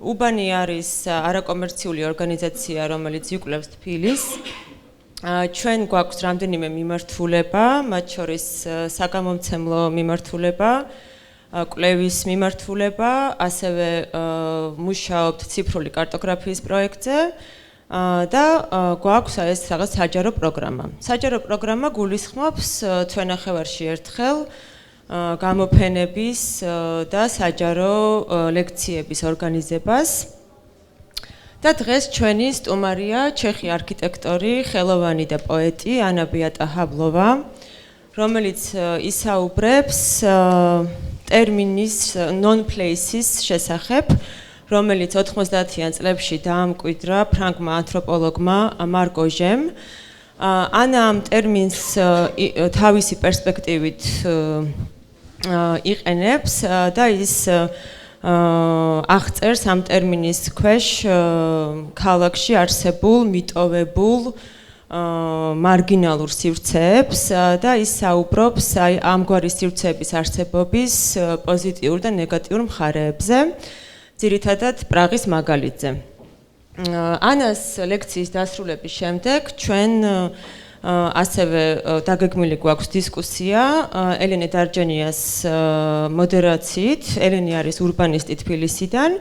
Ubani არის არაკომერციული ორგანიზაცია, რომელიც იკვლევს თბილისს. ჩვენ გვაქვს რამდენიმე მიმართულება, მათ შორის საგამომცემლო მიმართულება, კვლევის მიმართულება, ასევე მუშაობთ ციფრული კარტოგრაფიის პროექტზე და გვაქვს ეს რაღაც საჯარო პროგრამა. საჯარო პროგრამა გულისხმობს თვენახევარში ერთხელ გამოფენების და საჯარო ლექციების ორგანიზებას. და დღეს ჩვენი სტუმარია ჩეხი არქიტექტორი, ხელოვანი და პოეტი ანა ბეატა ჰაბლოვა, რომელიც ისაუბრებს ტერმინის non-places შესახებ, რომელიც 90-იან წლებში დაამკვიდრა ფრანგმა ანთროპოლოგმა მარკ ოჟემ. ანა ამ ტერმინს თავისი პერსპექტივით იყენებს და ის აღწერს ამ ტერმინის ქვეშ ქალაქში არსებულ მიტოვებულ მარგინალურ სივრცეებს და ის საუბრობს ამგვარი სივრცეების არსებობის პოზიტიურ და ნეგატიურ მხარეებზე, ძირითადად პრაღის მაგალითზე. ანას ლექციის დასრულების შემდეგ ჩვენ ასევე დაგეგმილი გვაქვს დისკუსია ელენე დარჯანიას მოდერაციით. ელენე არის ურბანისტი თბილისიდან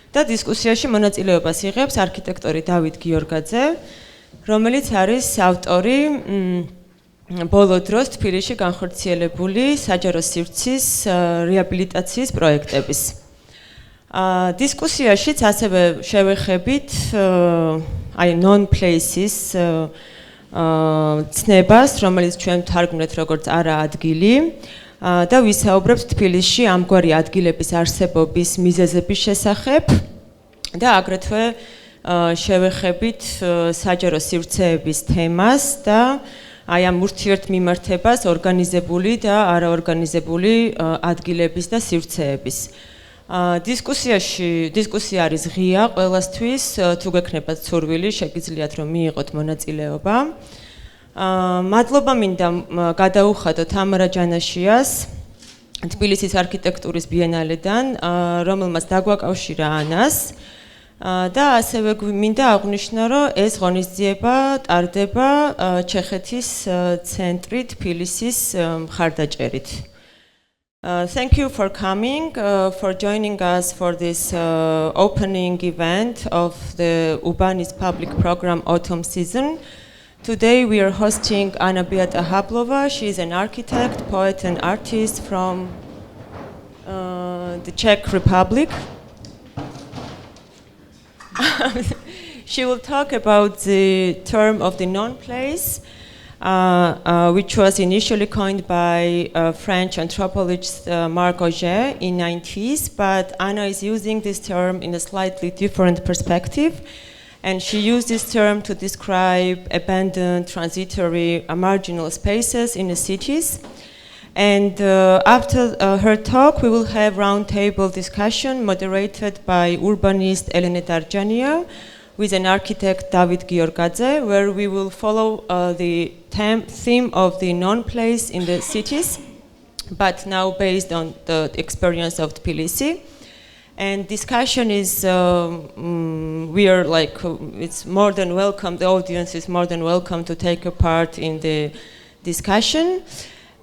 და დისკუსიაში მონაწილეობას იღებს არქიტექტორი დავით გიორგაძე, რომელიც არის ავტორი ბოლო დროს თბილისში განხორციელებული საჯარო სივრცის რეაბილიტაციის პროექტების. დისკუსიაშიც ასევე შევეხებით non-places ცნებას, რომელიც ჩვენ ვთარგმნეთ როგორც არა ადგილი და ვისაუბრებთ თბილისში ამგვარი ადგილების არსებობის მიზეზების შესახებ და აგრეთვე შევეხებით საჯარო სივრცეების თემას და ამ ურთიერთმიმართებას ორგანიზებული და არაორგანიზებული ადგილების და სივრცეების. დისკუსია არის ღია ყველასთვის, თუ გექნებათ სურვილი, შეგიძლიათ რომ მიიღოთ მონაწილეობა. მადლობა მინდა გადაუხადოთ ამარა ჯანაშიას თბილისის არქიტექტურის ბიენალედან, რომელმაც დაგვაკავშირა ანას და ასევე მინდა აღვნიშნო, რომ ეს ღონისძიება ტარდება ჩეხეთის ცენტრი თბილისის მხარდაჭერით. Thank you for coming, for joining us for this opening event of the Ubani's public program Autumn Season. Today we are hosting Anna Beata Háblová. She is an architect, poet and artist from the Czech Republic. She will talk about the term of the non-place, which was initially coined by French anthropologist Marc Auger in 90s, but Anna is using this term in a slightly different perspective, and she used this term to describe abandoned, transitory, marginal spaces in the cities. And after her talk, we will have roundtable discussion moderated by urbanist Elena Darjania, with an architect David Giorgadze, where we will follow the theme of the non-place in the cities, but now based on the experience of Tbilisi. And discussion is, it's more than welcome, the audience is more than welcome to take a part in the discussion.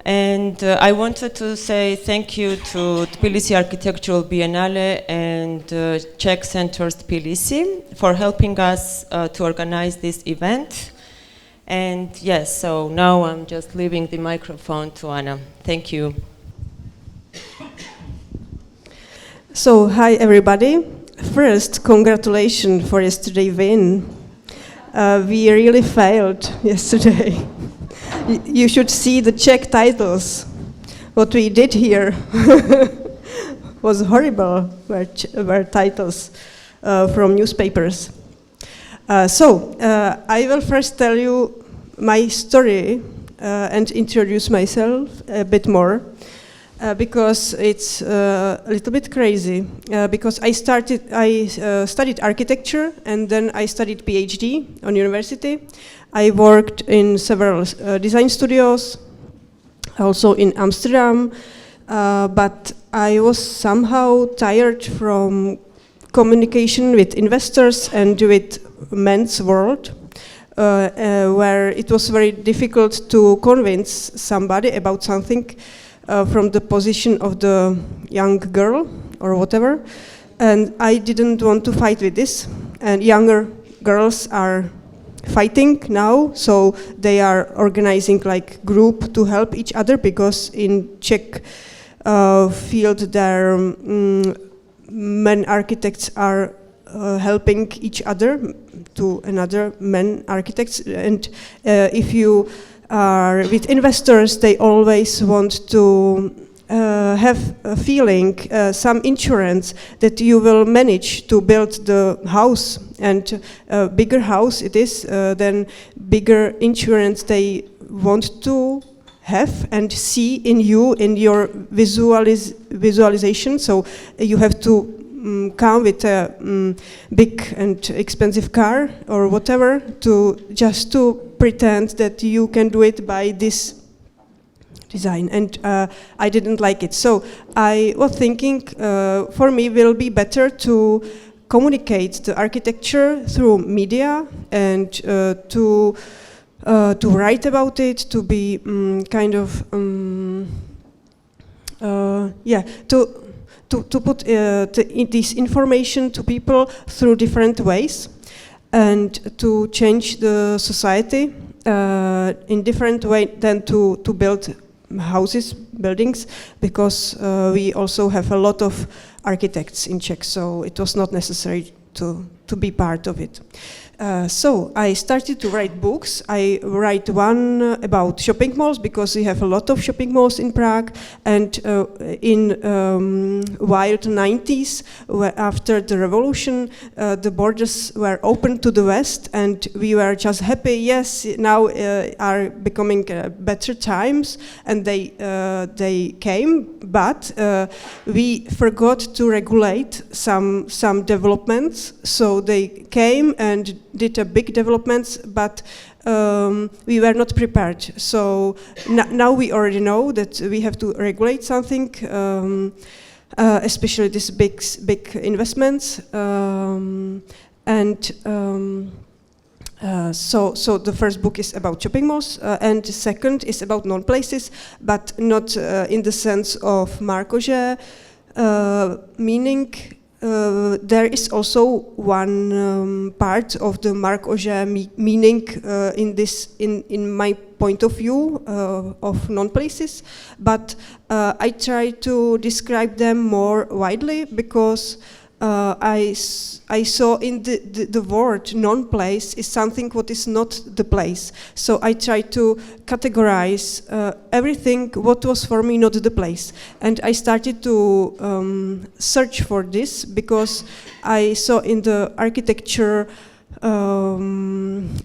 And I wanted to say thank you to Tbilisi Architectural Biennale and Czech Centres Tbilisi for helping us to organize this event. And yes, so now I'm just leaving the microphone to Anna. Thank you. So, hi everybody. First, congratulations for yesterday's win. We really failed yesterday. You should see the Czech titles. What we did here was horrible, were titles from newspapers. I will first tell you my story and introduce myself a bit more, because it's a little bit crazy. Because I studied architecture and then I studied PhD on university. I worked in several design studios, also in Amsterdam, but I was somehow tired from communication with investors and with men's world, where it was very difficult to convince somebody about something from the position of the young girl or whatever. And I didn't want to fight with this. And younger girls are fighting now, so they are organizing like group to help each other, because in Czech field there men architects are helping each other to another men architects. And if you are with investors, they always want to have a feeling, some insurance that you will manage to build the house, and bigger house it is, then bigger insurance they want to have and see in you, in your visualization. So you have to come with a big and expensive car or whatever, to just to pretend that you can do it by this design. And I didn't like it. So I was thinking, for me will be better to communicate the architecture through media, and to write about it, to be kind of to put this information to people through different ways, and to change the society in different way than to build houses, buildings, because we also have a lot of architects in Czech, so it was not necessary to be part of it. So I started to write books. I write one about shopping malls, because we have a lot of shopping malls in Prague. And in wild 90s, after the revolution, the borders were open to the West, and we were just happy. Yes, now are becoming better times, and they came. But we forgot to regulate some developments. So they came and did a big developments, but we were not prepared. So now we already know that we have to regulate something, especially these big investments. So the first book is about shopping malls, and the second is about non-places, but not in the sense of Marc Auger, meaning there is also one part of the Marc Auger meaning in my point of view of non-places, but I try to describe them more widely, because I saw in the word non-place is something what is not the place. So I try to categorize everything what was for me not the place. And I started to search for this, because I saw in the architecture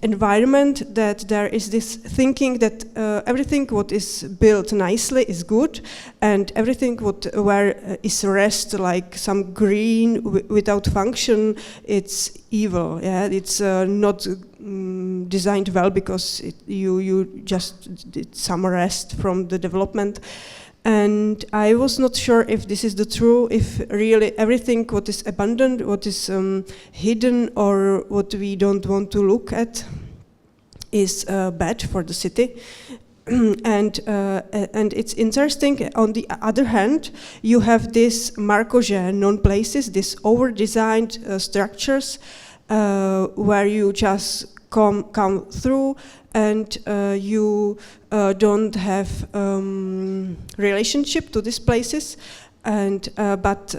environment that there is this thinking that everything what is built nicely is good, and everything where is rest, like some green without function, it's evil. Yeah, it's not designed well, because you just did some rest from the development. And I was not sure if this is the true, if really everything what is abandoned, what is hidden, or what we don't want to look at is bad for the city. And it's interesting. On the other hand, you have this Marc Auger non-places, these over-designed structures where you just come through, and you don't have relationship to these places, and but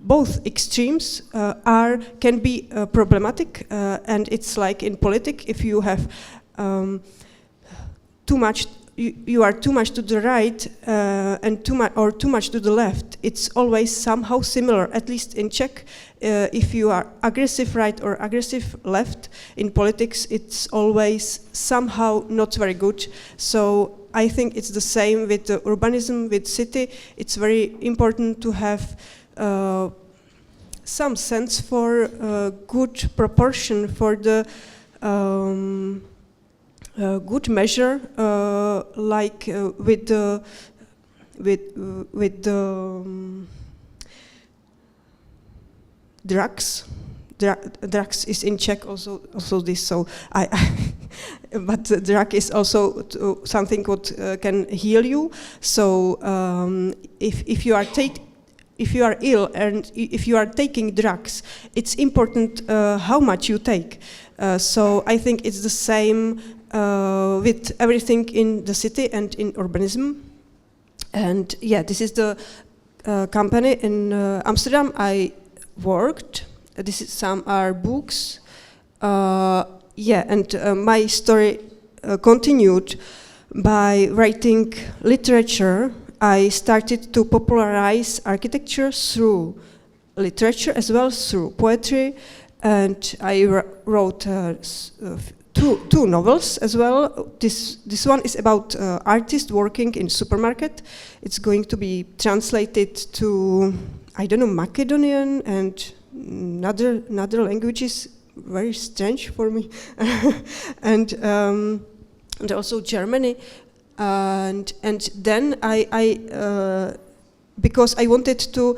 both extremes can be problematic, and it's like in politics, if you have too much. You are too much to the right and too much to the left. It's always somehow similar, at least in Czech. If you are aggressive right or aggressive left in politics, it's always somehow not very good. So I think it's the same with the urbanism, with city. It's very important to have some sense for good proportion, for the good measure, like with the drugs. Drugs is in Czech also this. So but drug is also something what can heal you. So if you are ill and if you are taking drugs, it's important how much you take. So I think it's the same with everything in the city and in urbanism. And yeah, this is the company in Amsterdam I worked. This is some are books. My story continued by writing literature. I started to popularize architecture through literature as well as through poetry, and I wrote two novels as well. This one is about artists working in supermarket. It's going to be translated to, I don't know, Macedonian and another languages, very strange for me, and also Germany, and then I because I wanted to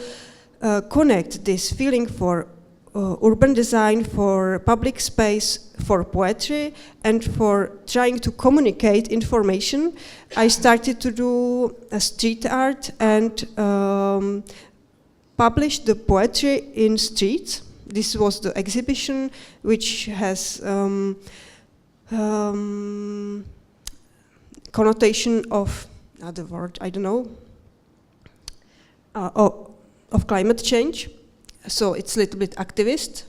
connect this feeling for urban design, for public space, for poetry, and for trying to communicate information, I started to do street art and published the poetry in streets. This was the exhibition, which has connotation of another word, I don't know, of climate change. So it's a little bit activist.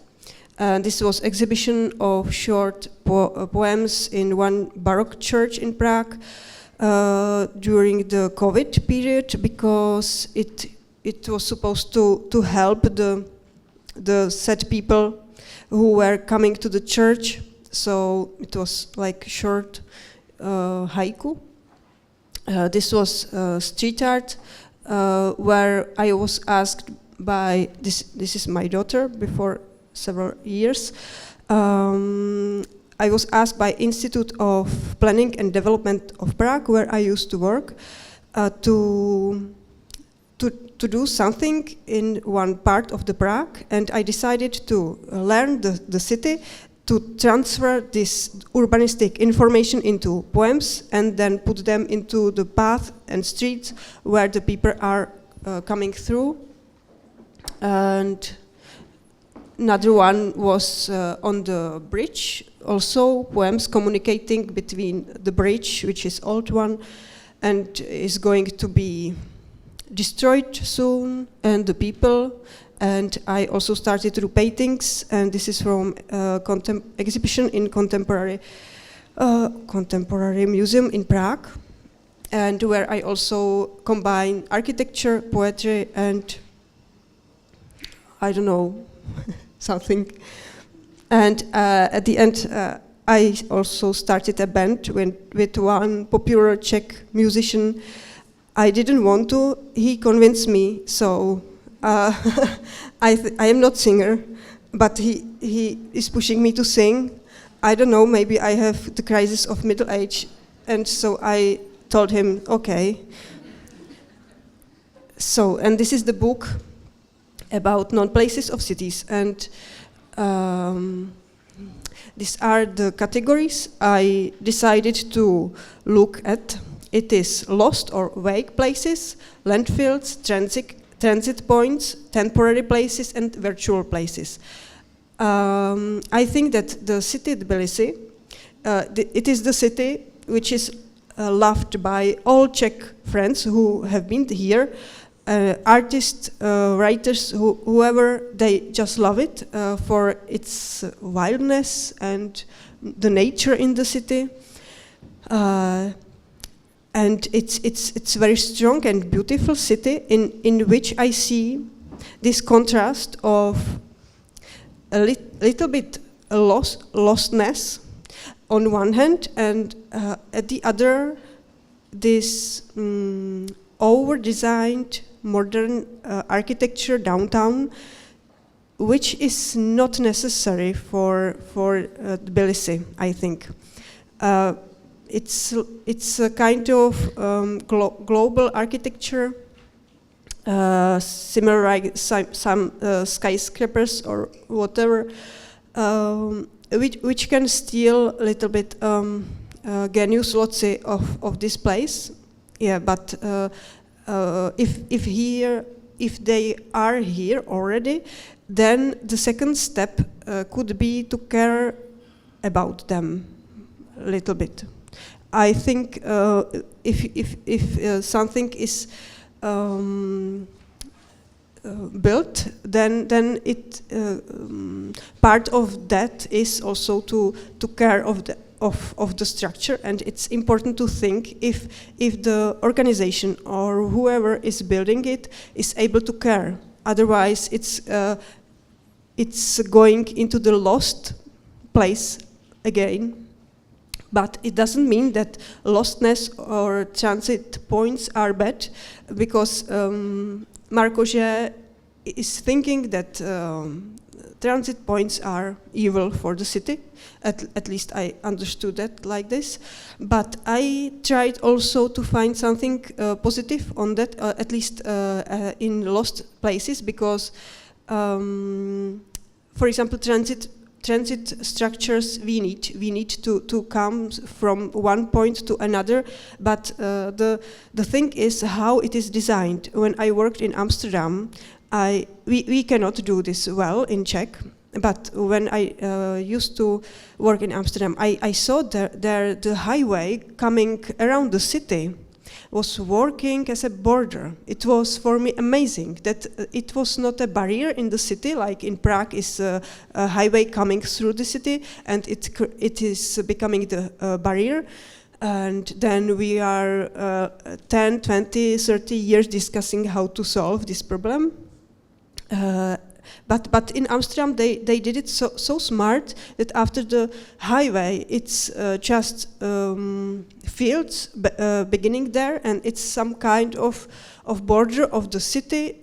This was exhibition of short poems in one Baroque church in Prague during the COVID period, because it was supposed to help the sad people who were coming to the church. So it was like short haiku. This was street art, where I was asked by this is my daughter before several years. I was asked by Institute of Planning and Development of Prague, where I used to work, to do something in one part of the Prague, and I decided to learn the city, to transfer this urbanistic information into poems and then put them into the path and streets where the people are coming through. And another one was on the bridge, also poems communicating between the bridge, which is old one, and is going to be destroyed soon, and the people. And I also started to do paintings, and this is from exhibition in contemporary museum in Prague, and where I also combine architecture, poetry, and I don't know, something. And at the end, I also started a band with one popular Czech musician. I didn't want to, he convinced me, so I am not singer, but he is pushing me to sing. I don't know, maybe I have the crisis of middle age, and so I told him, okay. So, and this is the book about non-places of cities, and these are the categories I decided to look at. It is lost or vague places, landfills, transit points, temporary places, and virtual places. I think that the city Tbilisi, it is the city which is loved by all Czech friends who have been here, artists, writers, whoever, they just love it for its wildness and the nature in the city. And it's very strong and beautiful city in which I see this contrast of a little bit lostness on one hand, and at the other this over-designed modern architecture downtown, which is not necessary for Tbilisi, I think. It's a kind of global architecture similar like some skyscrapers or whatever, which can steal a little bit genius loci of this place. Yeah, but if they are here already, then the second step could be to care about them a little bit. I think if something is built, then it part of that is also to care of the structure, and it's important to think if the organization or whoever is building it is able to care. Otherwise, it's going into the lost place again. But it doesn't mean that lostness or transit points are bad, because Marc Auger is thinking that transit points are evil for the city. At least I understood that like this. But I tried also to find something positive on that, at least in lost places, because, for example, transit structures we need to come from one point to another, but the thing is how it is designed. When I worked in Amsterdam, we cannot do this well in Czech, but when I used to work in Amsterdam, I saw there the highway coming around the city was working as a border. It was for me amazing that it was not a barrier in the city, like in Prague is a highway coming through the city, and it is becoming the barrier. And then we are 10, 20, 30 years discussing how to solve this problem. But in Amsterdam, they did it so smart that after the highway, it's just fields beginning there, and it's some kind of border of the city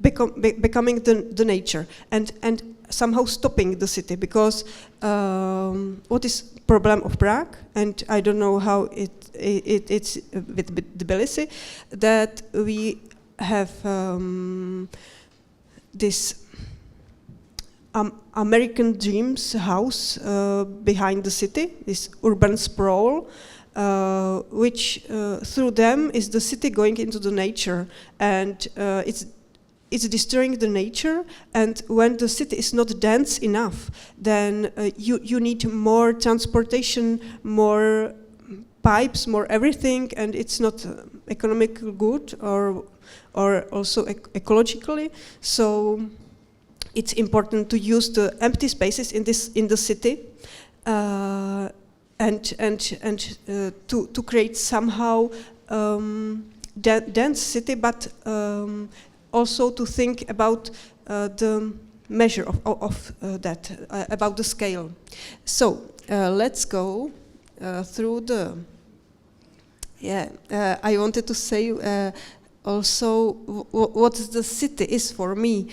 becoming the nature, and somehow stopping the city, because what is problem of Prague, and I don't know how it's with Tbilisi, that we have this American dreams house behind the city, this urban sprawl, which through them is the city going into the nature, and it's destroying the nature. And when the city is not dense enough, then you need more transportation, more pipes, more everything, and it's not economically good or also ecologically. So it's important to use the empty spaces in the city and to create somehow dense city, but also to think about the measure of that, about the scale. So let's go through the. I wanted to say also what the city is for me,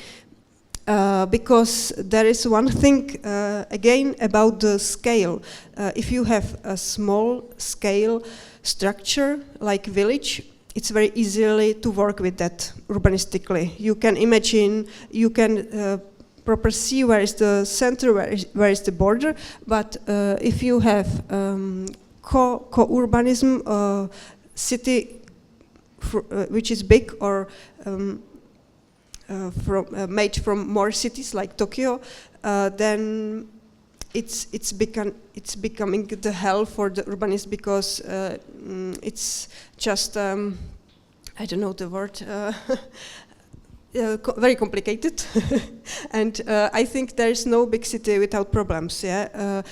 because there is one thing again about the scale. If you have a small scale structure like village, it's very easily to work with that urbanistically. You can imagine, you can proper see where is the center, where is the border, but if you have co-urbanism, city which is big or made from more cities like Tokyo, then it's becoming the hell for the urbanists, because it's just I don't know the word. Very complicated, and I think there is no big city without problems. Yeah.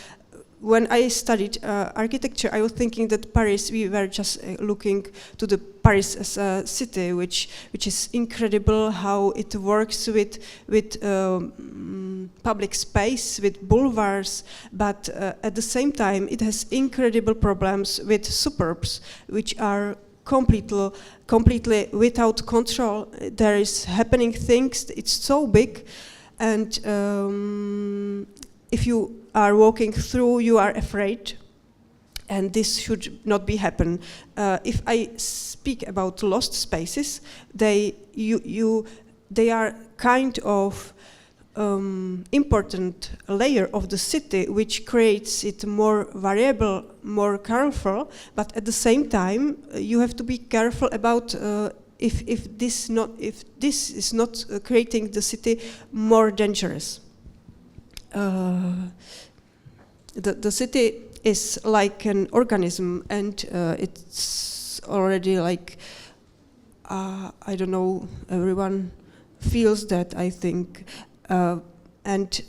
When I studied architecture, I was thinking that Paris, we were just looking to the Paris as a city, which is incredible how it works with public space, with boulevards, but at the same time it has incredible problems with suburbs, which are completely without control. There is happening things, it's so big, and if you are walking through, you are afraid. and this should not be happen. If I speak about lost spaces, they are kind of important layer of the city, which creates it more variable, more colorful. But at the same time, you have to be careful about if this is not creating the city more dangerous. The city is like an organism, and it's already like I don't know. Everyone feels that, I think. And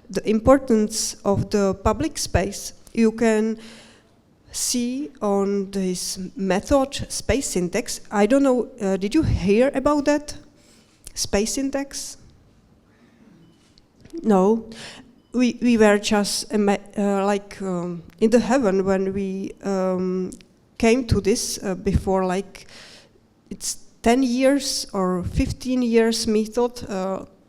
the importance of the public space you can see on this method space index. I don't know, did you hear about that? Space index? No. We were just like in the heaven when we came to this before, like it's 10 years or 15 years method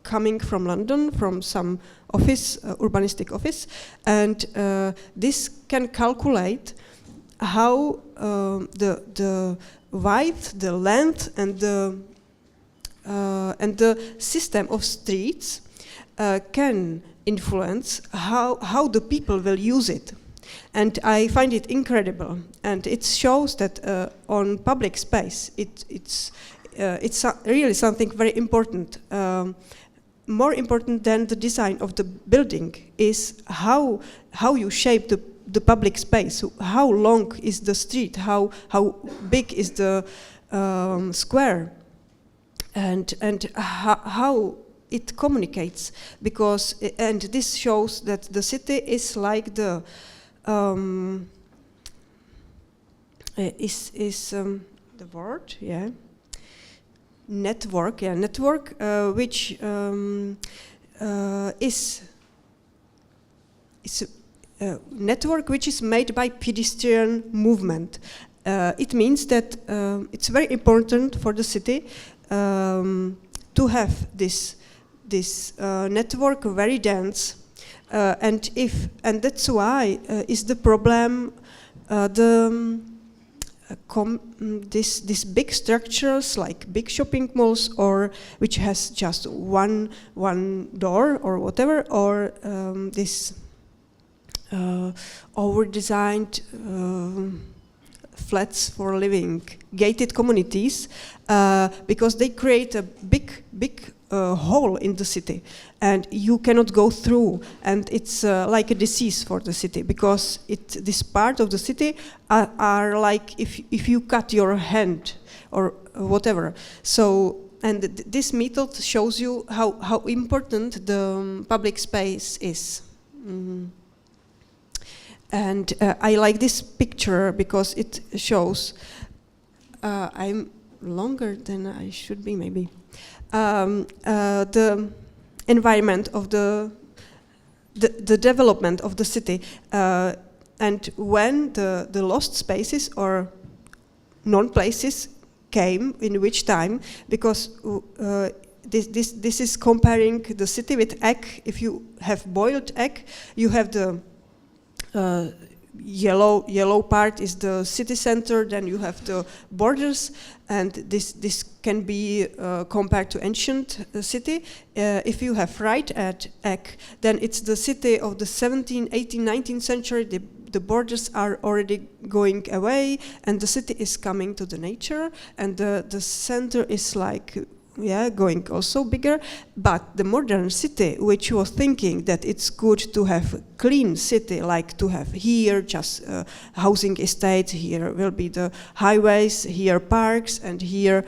coming from London, from some office, urbanistic office, and this can calculate how the width, the length, and the system of streets can influence how the people will use it. And I find it incredible, and it shows that on public space it's really something very important. More important than the design of the building is how you shape the public space. How long is the street? How big is the square? And how it communicates, because and this shows that the city is like the the word, yeah. Network, which is a network which is made by pedestrian movement. It means that it's very important for the city to have this network very dense, and that's why is the problem these big structures like big shopping malls, or which has just one door or whatever, or this over-designed flats for living, gated communities, because they create a big hole in the city, and you cannot go through, and it's like a disease for the city, because this part of the city are like if you cut your hand or whatever. So, and this method shows you how important the public space is. And I like this picture because it shows, I'm longer than I should be maybe, the environment of the development of the city, and when the lost spaces or non-places came, in which time, because this is comparing the city with egg. If you have boiled egg, you have the yellow part is the city center, then you have the borders, and this can be compared to ancient city. If you have right at egg, then it's the city of the 17th, 18th, 19th century. The borders are already going away, and the city is coming to the nature, and the center is like, yeah, going also bigger. But the modern city, which was thinking that it's good to have a clean city, like to have here just housing estate, here will be the highways, here parks, and here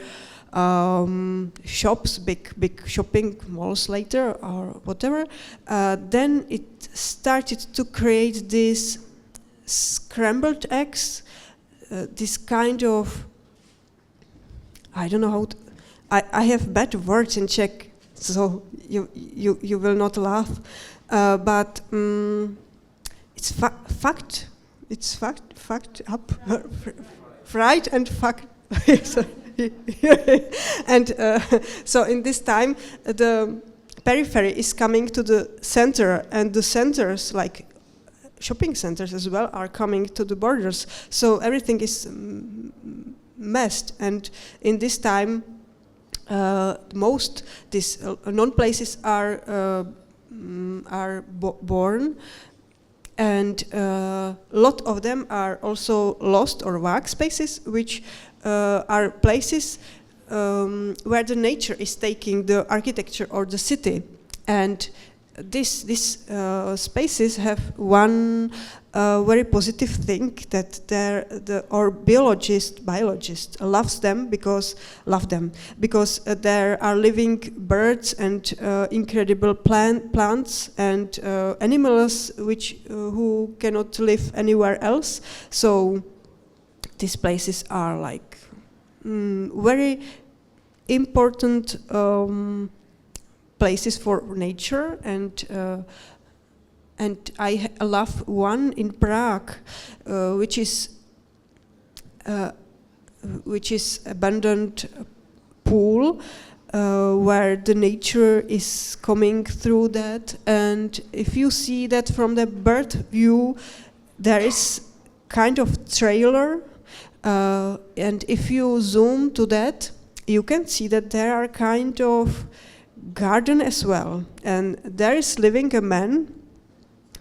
shops, big shopping malls later or whatever, then it started to create these scrambled eggs, this kind of, I don't know how to, I have bad words in Czech, so you will not laugh, but it's fact up, fried and fucked. And so in this time, the periphery is coming to the center, and the centers, like shopping centers as well are coming to the borders. So everything is messed, and in this time, most these non-places are born, and a lot of them are also lost or vague spaces, which are places where the nature is taking the architecture or the city. And these spaces have one very positive thing, that our biologist loves them because there are living birds and incredible plants and animals who cannot live anywhere else. So these places are like very important places for nature, and I love one in Prague, which is abandoned pool, where the nature is coming through that, and if you see that from the bird view, there is kind of trailer, and if you zoom to that, you can see that there are kind of garden as well, and there is living a man,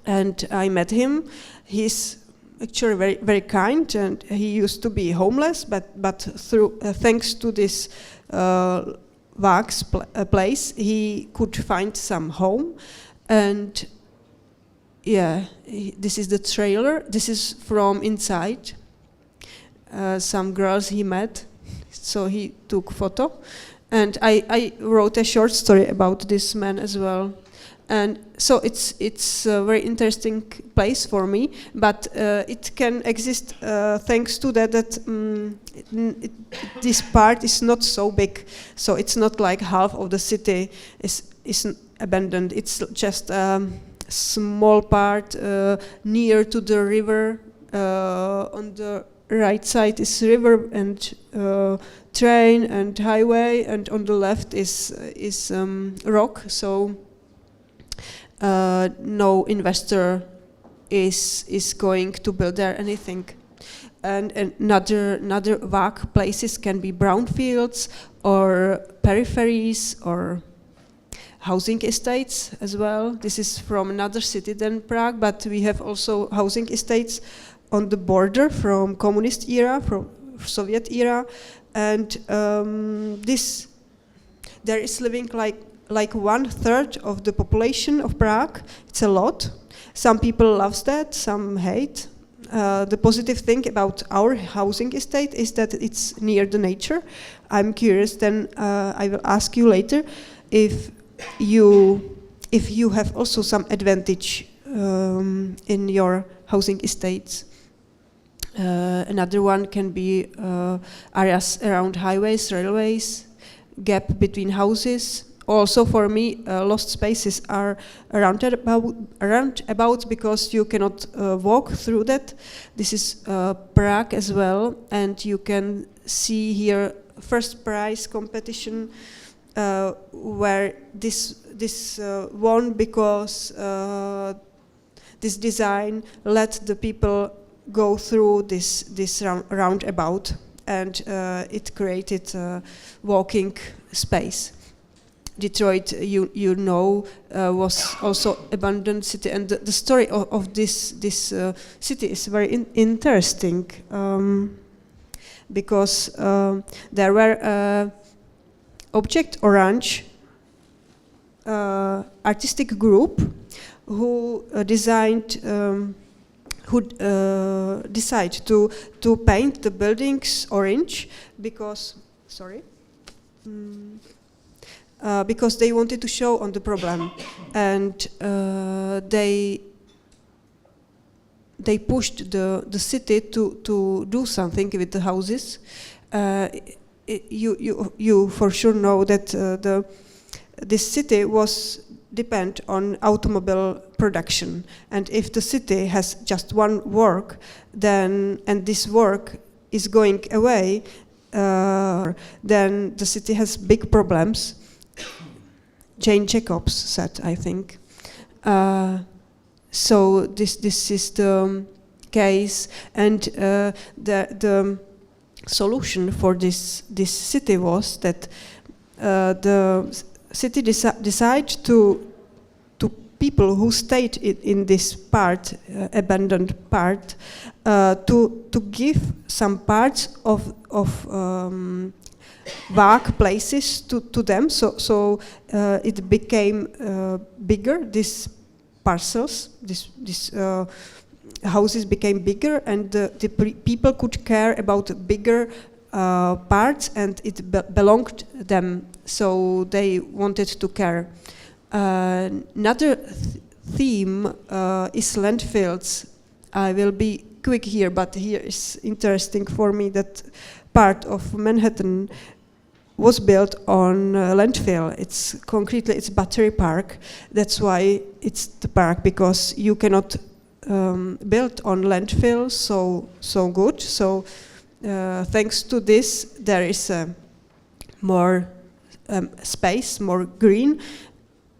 and I met him. He's actually very, very kind, and he used to be homeless, but through thanks to this wax place, he could find some home. And yeah, this is the trailer. This is from inside. Some girls he met, so he took photo. And I wrote a short story about this man as well. And so it's a very interesting place for me, but it can exist thanks to that this part is not so big. So it's not like half of the city is abandoned. It's just a small part near to the river. On the right side is river and train and highway, and on the left is rock. So no investor is going to build there anything. And another vague places can be brownfields or peripheries or housing estates as well. This is from another city than Prague, but we have also housing estates on the border from communist era, from Soviet era, and there is living like 1/3 of the population of Prague. It's a lot. Some people love that, some hate. The positive thing about our housing estate is that it's near the nature. I'm curious, then I will ask you later if you have also some advantage in your housing estates. Another one can be areas around highways, railways, gap between houses. Also for me, lost spaces are around about because you cannot walk through that. This is Prague as well, and you can see here first prize competition where this won because this design let the people go through this roundabout, and it created a walking space. Detroit, you know, was also abandoned city, and the story of this city is very interesting because there were Object Orange artistic group who designed. Who decide to paint the buildings orange because they wanted to show on the problem, and they pushed the city to do something with the houses. You for sure know that this city was depend on automobile production, and if the city has just one work, then and this work is going away, then the city has big problems. Jane Jacobs said, I think. So this is the case, and the solution for this city was that the city decide to people who stayed in this part, abandoned part, to give some parts of vague places to them. So it became bigger. These parcels, these houses became bigger, and the people could care about bigger parts, and it belonged them. So they wanted to care. Another theme is landfills. I will be quick here, but here is interesting for me that part of Manhattan was built on landfill. It's concretely, it's Battery Park. That's why it's the park, because you cannot build on landfill so good. So thanks to this, there is more space, more green.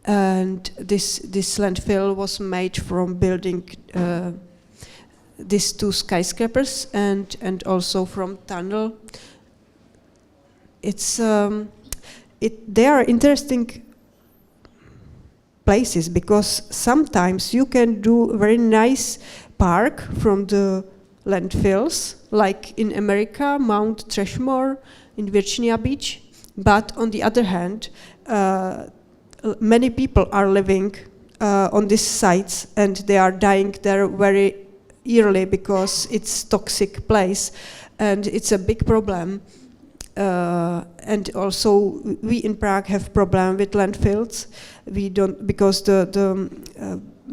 And this landfill was made from building these two skyscrapers and also from tunnel. They are interesting places, because sometimes you can do a very nice park from the landfills, like in America, Mount Trashmore in Virginia Beach. But on the other hand, many people are living on these sites, and they are dying there very early because it's toxic place, and it's a big problem. And also we in Prague have problem with landfills. We don't, because the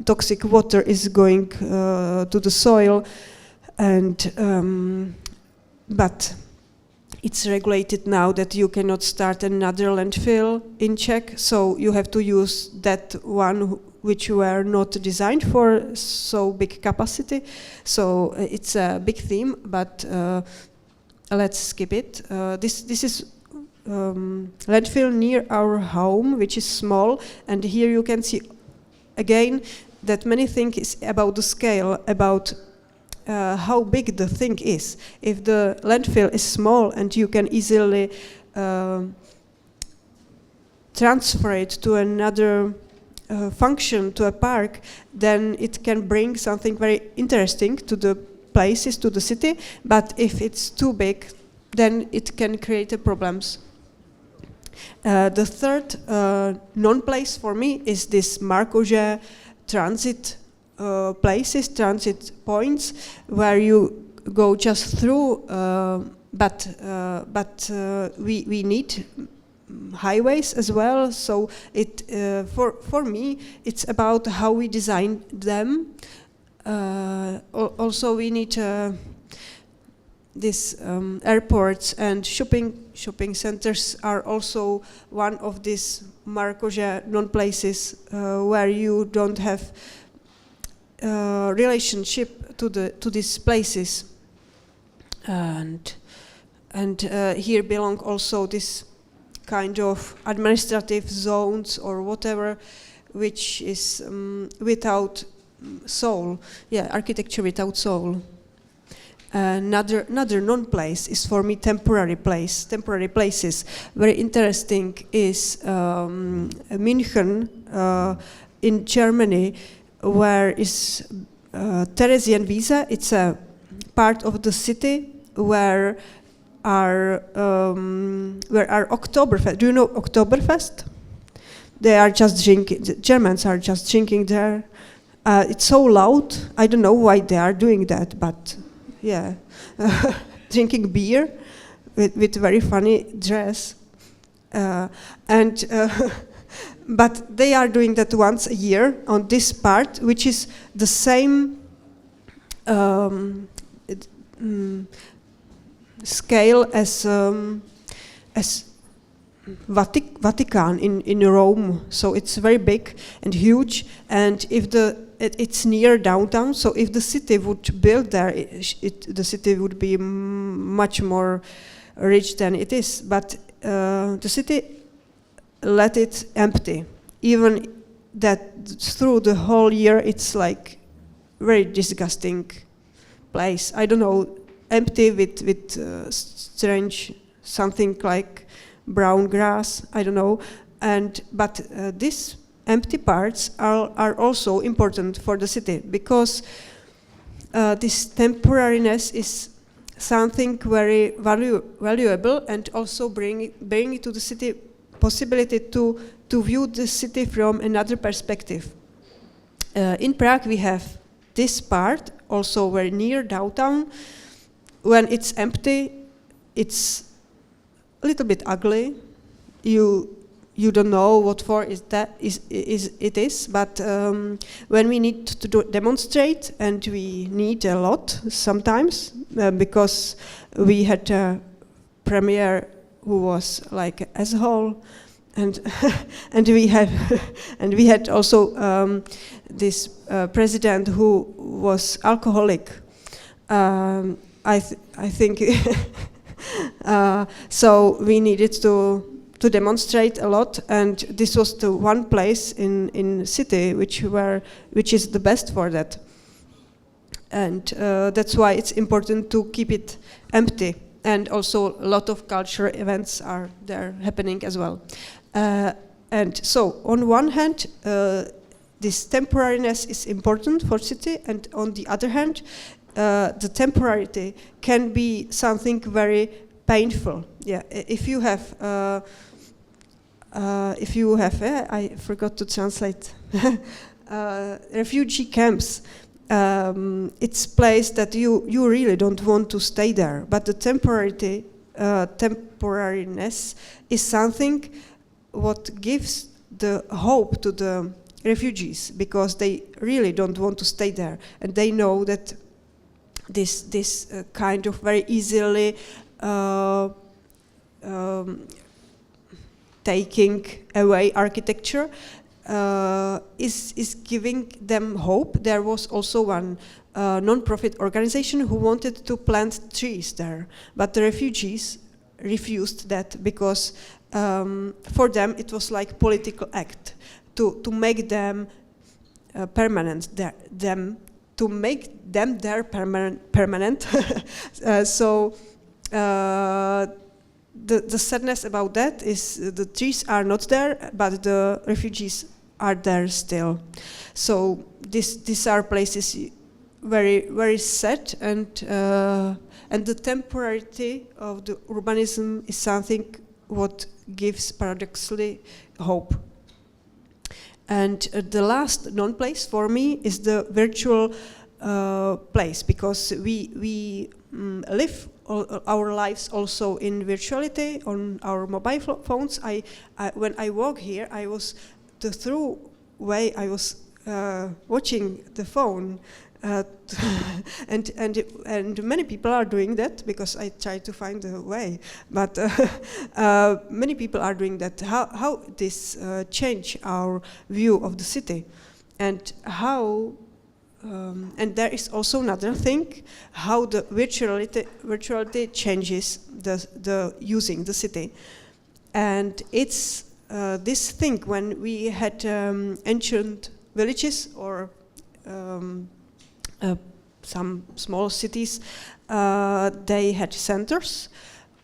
toxic water is going to the soil, and but it's regulated now that you cannot start another landfill in Czech, so you have to use that one which were not designed for so big capacity. So it's a big theme, but let's skip it. This is landfill near our home, which is small, and here you can see again that many things is about the scale, about how big the thing is. If the landfill is small and you can easily transfer it to another function, to a park, then it can bring something very interesting to the places, to the city. But if it's too big, then it can create problems. The third non-place for me is this Marcože transit places, transit points, where you go just through, but we need highways as well. So it for me it's about how we design them. Also we need these airports and shopping centers are also one of these Marcože non-places where you don't have relationship to these places, and here belong also this kind of administrative zones or whatever, which is without soul. Yeah, architecture without soul. Another non-place is for me temporary places. Very interesting is München in Germany, where is Theresienwiese. It's a part of the city where are Oktoberfest. Do you know Oktoberfest? They are just drinking. The Germans are just drinking there. It's so loud. I don't know why they are doing that, but yeah, drinking beer with very funny dress, but they are doing that once a year on this part, which is the same scale as Vatican in Rome. So it's very big and huge, and if it's near downtown, so if the city would build there, the city would be much more rich than it is. But the city let it empty. Even that through the whole year it's like very disgusting place. I don't know, empty with strange something like brown grass. I don't know, but these empty parts are also important for the city because this temporariness is something very valuable, and also bring to the city possibility to view the city from another perspective. In Prague we have this part, also very near downtown. When it's empty, it's a little bit ugly. You don't know what for it is, but when we need to demonstrate, and we need a lot sometimes, because we had a premier who was like an asshole, and and we had also this president who was alcoholic. I think so. We needed to demonstrate a lot, and this was the one place in city which is the best for that, and that's why it's important to keep it empty. And also a lot of cultural events are there happening as well. And so on one hand, this temporariness is important for city, and on the other hand, the temporarity can be something very painful. Yeah, if you have, I forgot to translate, refugee camps. It's place that you really don't want to stay there, but the temporariness is something what gives the hope to the refugees, because they really don't want to stay there, and they know that this kind of very easily taking away architecture is giving them hope. There was also one non-profit organization who wanted to plant trees there, but the refugees refused that because for them it was like political act to make them permanent there, to make them there permanent. So the sadness about that is the trees are not there, but the refugees are there still. So these are places very, very sad, and the temporarity of the urbanism is something what gives paradoxically hope. And the last non-place for me is the virtual place, because we live our lives also in virtuality on our mobile phones. When I walk here, I was watching the phone, and many people are doing that, because I try to find a way. But many people are doing that. How this change our view of the city, and how. And there is also another thing, how the virtuality changes the using the city. And it's this thing when we had ancient villages or some small cities, they had centers.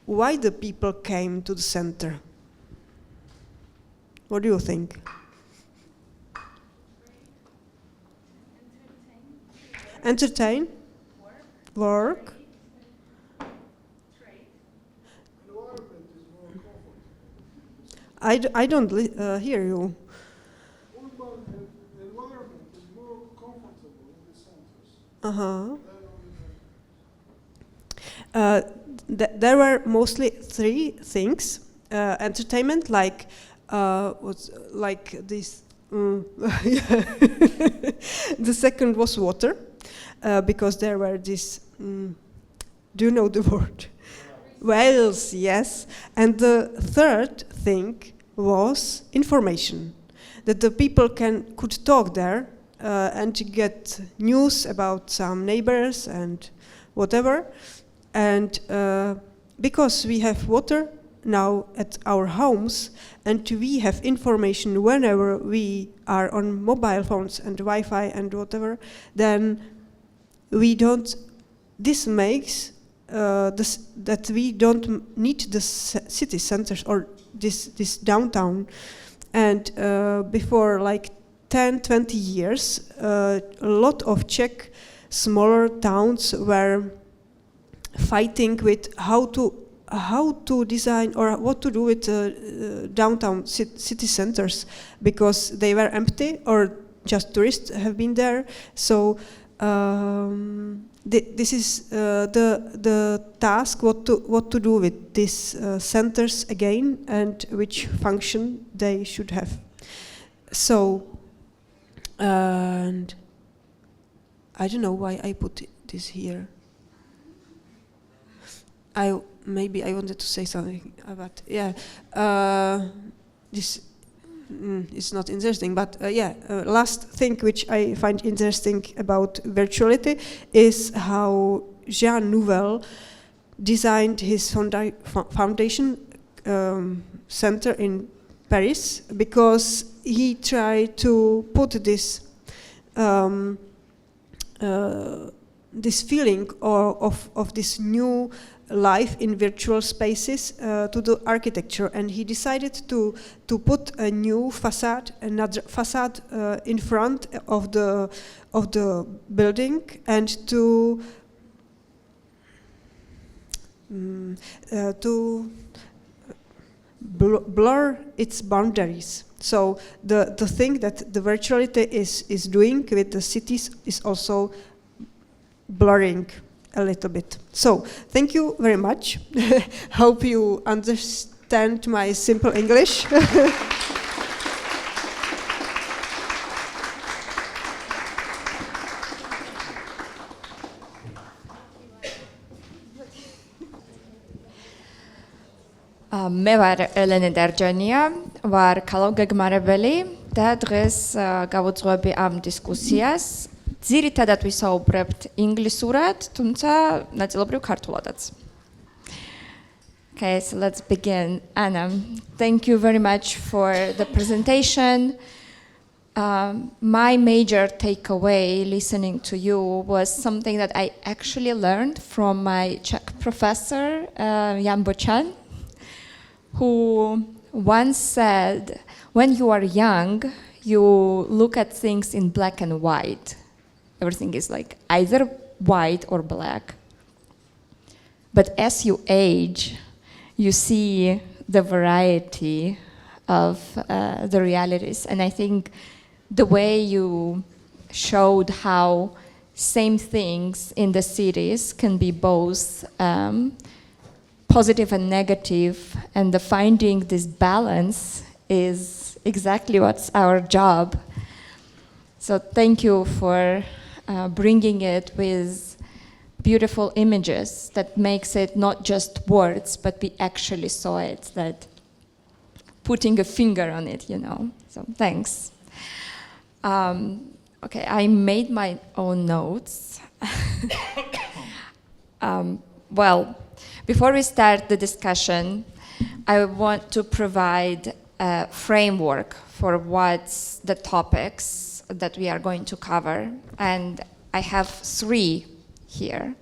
Why the people came to the center? What do you think? Entertain, work. I don't hear you. Urban environment is more comfortable in the centers. There were mostly three things. Entertainment, like this. The second was water, because there were this. Do you know the word? Wells, yes. And the third thing was information, that the people could talk there and get news about some neighbors and whatever. And because we have water, now at our homes, and we have information whenever we are on mobile phones and Wi-Fi and whatever, then we don't. This makes that we don't need the city centers or this downtown. And before like 10, 20 years, a lot of Czech smaller towns were fighting with how to design or what to do with downtown city centers, because they were empty or just tourists have been there. So this is the task, what to do with these centers again and which function they should have. So, and I don't know why I put this here. Maybe I wanted to say something about, this is not interesting, but last thing which I find interesting about virtuality is how Jean Nouvel designed his foundation center in Paris, because he tried to put this this feeling of this new life in virtual spaces to the architecture, and he decided to put a new facade, another facade in front of the building, and to blur its boundaries. So the thing that the virtuality is doing with the cities is also blurring a little bit. So thank you very much. Hope you understand my simple English. მე ვარ Elena Darjania, ვარ ქალოგეგმარებელი და დღეს გავუძღვები ამ დისკუსიას. ძირითადად ვისაუბრებთ ინგლისურად, თუმცა ნაწილობრივ ქართულადაც. Okay, so let's begin. Anna, thank you very much for the presentation. My major takeaway listening to you was something that I actually learned from my Czech professor, Jan Bochan, who once said, when you are young, you look at things in black and white. Everything is like either white or black. But as you age, you see the variety of the realities. And I think the way you showed how same things in the cities can be both positive and negative, and the finding this balance is exactly what's our job. So thank you for bringing it with beautiful images that makes it not just words, but we actually saw it, that putting a finger on it, you know. So thanks. Okay, I made my own notes. Well, before we start the discussion, I want to provide a framework for what's the topics that we are going to cover, and I have 3 here.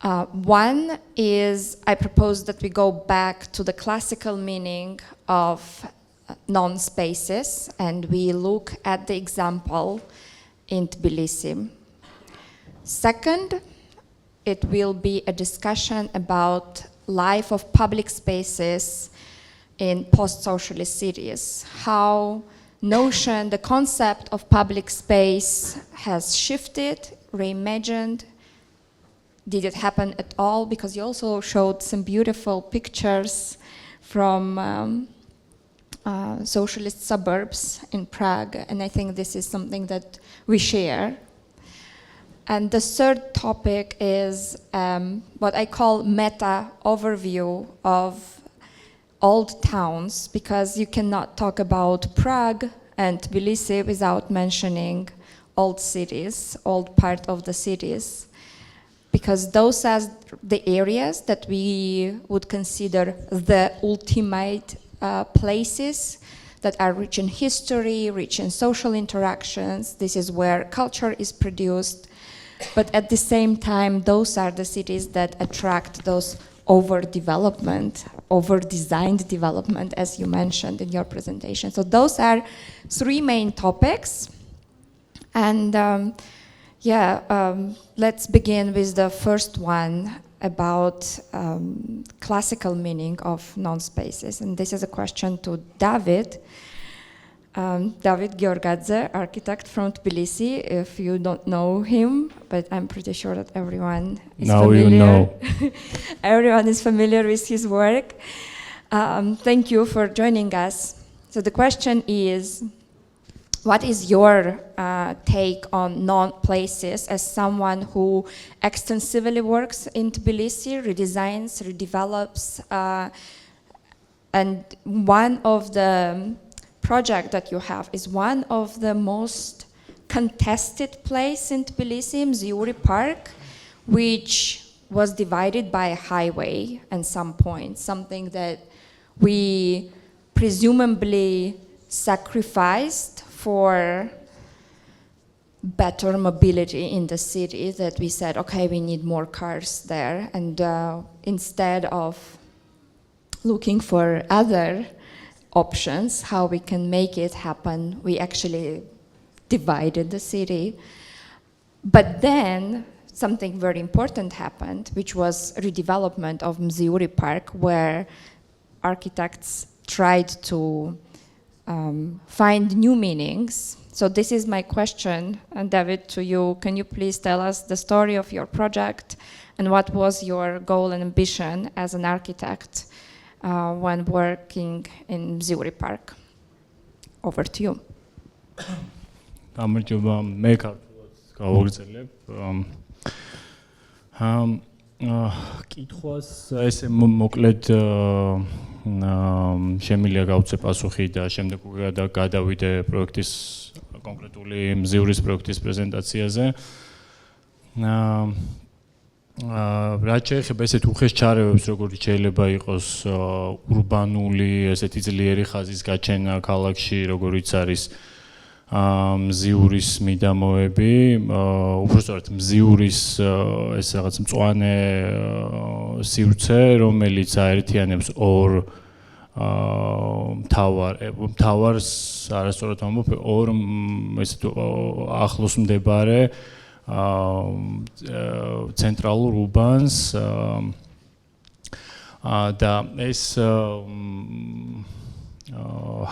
One is, I propose that we go back to the classical meaning of non-spaces, and we look at the example in Tbilisi. Second, it will be a discussion about life of public spaces in post-socialist cities, how the concept of public space has shifted, reimagined. Did it happen at all? Because you also showed some beautiful pictures from socialist suburbs in Prague, and I think this is something that we share. And the third topic is what I call meta overview of old towns, because you cannot talk about Prague and Tbilisi without mentioning old cities, old part of the cities. because those are the areas that we would consider the ultimate places that are rich in history, rich in social interactions. This is where culture is produced. But at the same time, those are the cities that attract those over-designed development, as you mentioned in your presentation. So those are three main topics. And let's begin with the first one about classical meaning of non-spaces. And this is a question to David. David Giorgadze, architect from Tbilisi, if you don't know him, but I'm pretty sure that everyone is familiar. You know. Everyone is familiar with his work. Thank you for joining us. So the question is, what is your take on non-places as someone who extensively works in Tbilisi, redesigns, redevelops, and one of the project that you have is one of the most contested place in Tbilisi, Mziuri Park, which was divided by a highway at some point, something that we presumably sacrificed for better mobility in the city, that we said, okay, we need more cars there, and instead of looking for other options, how we can make it happen, we actually divided the city. But then something very important happened, which was redevelopment of Mziuri Park, where architects tried to find new meanings. So this is my question, and David, to you. Can you please tell us the story of your project and what was your goal and ambition as an architect when working in Mziuri Park? Over to you. გამარჯობა, მე ქართულად გავაგრძელებ. კითხვას ესე მოკლედ შემიძლია გავუწე პასუხი და შემდეგ გადავიდე პროექტის კონკრეტული მზიურის პროექტის პრეზენტაციაზე. რაც შეეხება ესეთ უხეშ ჩარევებს, როგორც შეიძლება იყოს ურბანული, ესეთი ძლიერი ხაზის გაჩენა ქალაქში, როგორიც არის მზიურის მიდამოები, უბრალოდ მზიურის ეს რაღაც მწვანე სივრცე, რომელიც აერთიანებს ორ მთავარს, არასწორად ვამბობ, ორ ესეთ ახლოს მდებარე ცენტრალურ უბანს და ეს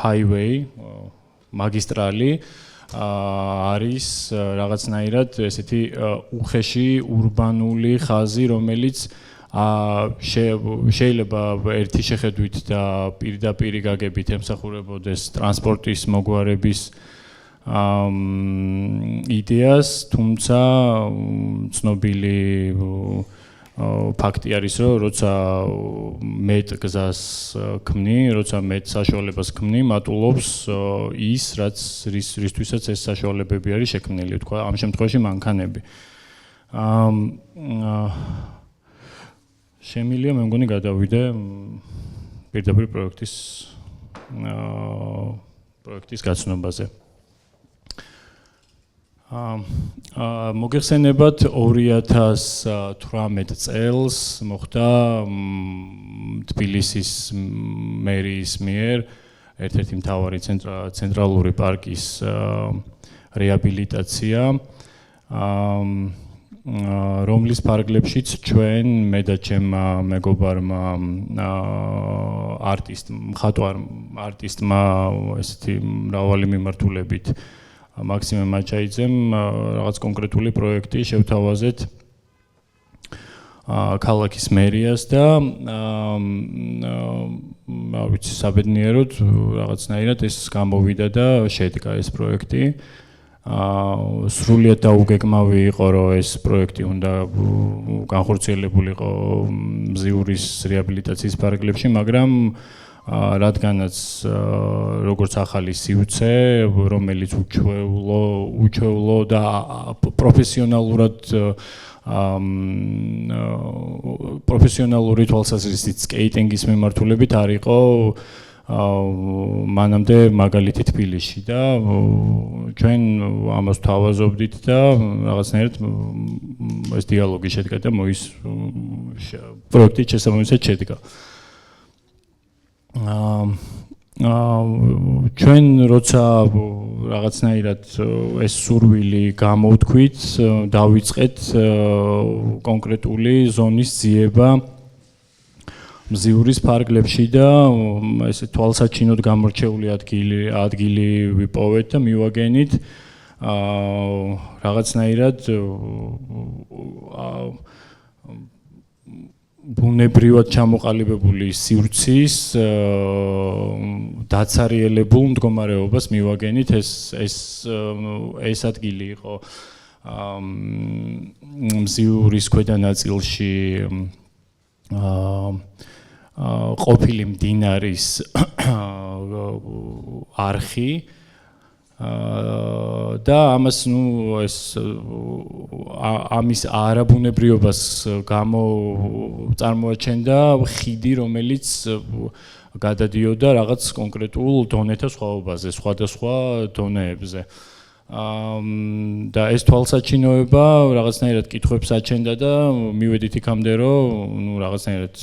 highway მაგისტრალი არის რაღაცნაირად ესეთი უხეში ურბანული ხაზი, რომელიც შეიძლება ერთი შეხედვით და პირდაპირ გაგებით ემსახურებოდეს ტრანსპორტის მოგვარების იდეას, თუმცა ცნობილი ფაქტი არის, რომ როცა მეტ გზას ქმნი, როცა მეტ საშუალებას ქმნი, მატულობს ის, რისთვისაც ეს საშუალებები არის შექმნილი, თქვა ამ შემთხვევაში მანქანები. შემიძლია მე მგონი გადავიდე პირდაპირ პროექტის გაცნობაზე. მოგეხსენებათ 2018 წელს მოხდა თბილისის მერიის მიერ ერთ-ერთი მთავარი ცენტრალური პარკის რეაბილიტაცია, რომლის ფარგლებშიც ჩვენ მე და ჩემმა მეგობარმა მხატვარ არტისტმა ესეთი მრავალი მიმართულებით მაქსიმე მაჩაიძემ რაღაც კონკრეტული პროექტი შევთავაზეთ ქალაქის მერიას და ვიცი საბედნიეროდ რაღაცნაირად ეს გამოვიდა და შედგა ეს პროექტი. სრულიად დაუგეგმავი იყო, რომ ეს პროექტი უნდა განხორციელებულიყო მზიურის რეაბილიტაციის ფარგლებში, მაგრამ რადგანაც როგორც ახალი სივრცე, რომელიც უჩვეულო და პროფესიონალურად პროფესიონალური თვალსაზრისით სკეიტინგის მიმართულებით არ იყო მანამდე მაგალითი თბილისში და ჩვენ ამას თავაზობდით და რაღაცნაირად ეს დიალოგი შედგა და პროექტი შესაბამისად შედგა. ჩვენ როცა რაღაცნაირად ეს სურვილი გამოვთქვით, დავიწყეთ კონკრეტული ზონის ძიება მზიურის ფარგლებში და ესე თვალსაჩინოდ გამორჩეული ადგილი ვიპოვეთ და მივაგენით რაღაცნაირად ბუნებრივად ჩამოყალიბებული სივრცის დაცარიელებულ მდგომარეობას მივაგენით ეს ადგილი იყო მზიურის ქვედა ნაწილში ყოფილი მდინარის არხი და ამას ეს ამის არაბუნებრიობას წარმოაჩენდა ხიდი, რომელიც გადადიოდა რაღაც კონკრეტულ დონეთა სხვაობაზე, სხვადასხვა დონეებზე. და ეს თვალსაჩინოება რაღაცნაირად კითხვებს აჩენდა და მივედით იქამდე, რომ რაღაცნაირად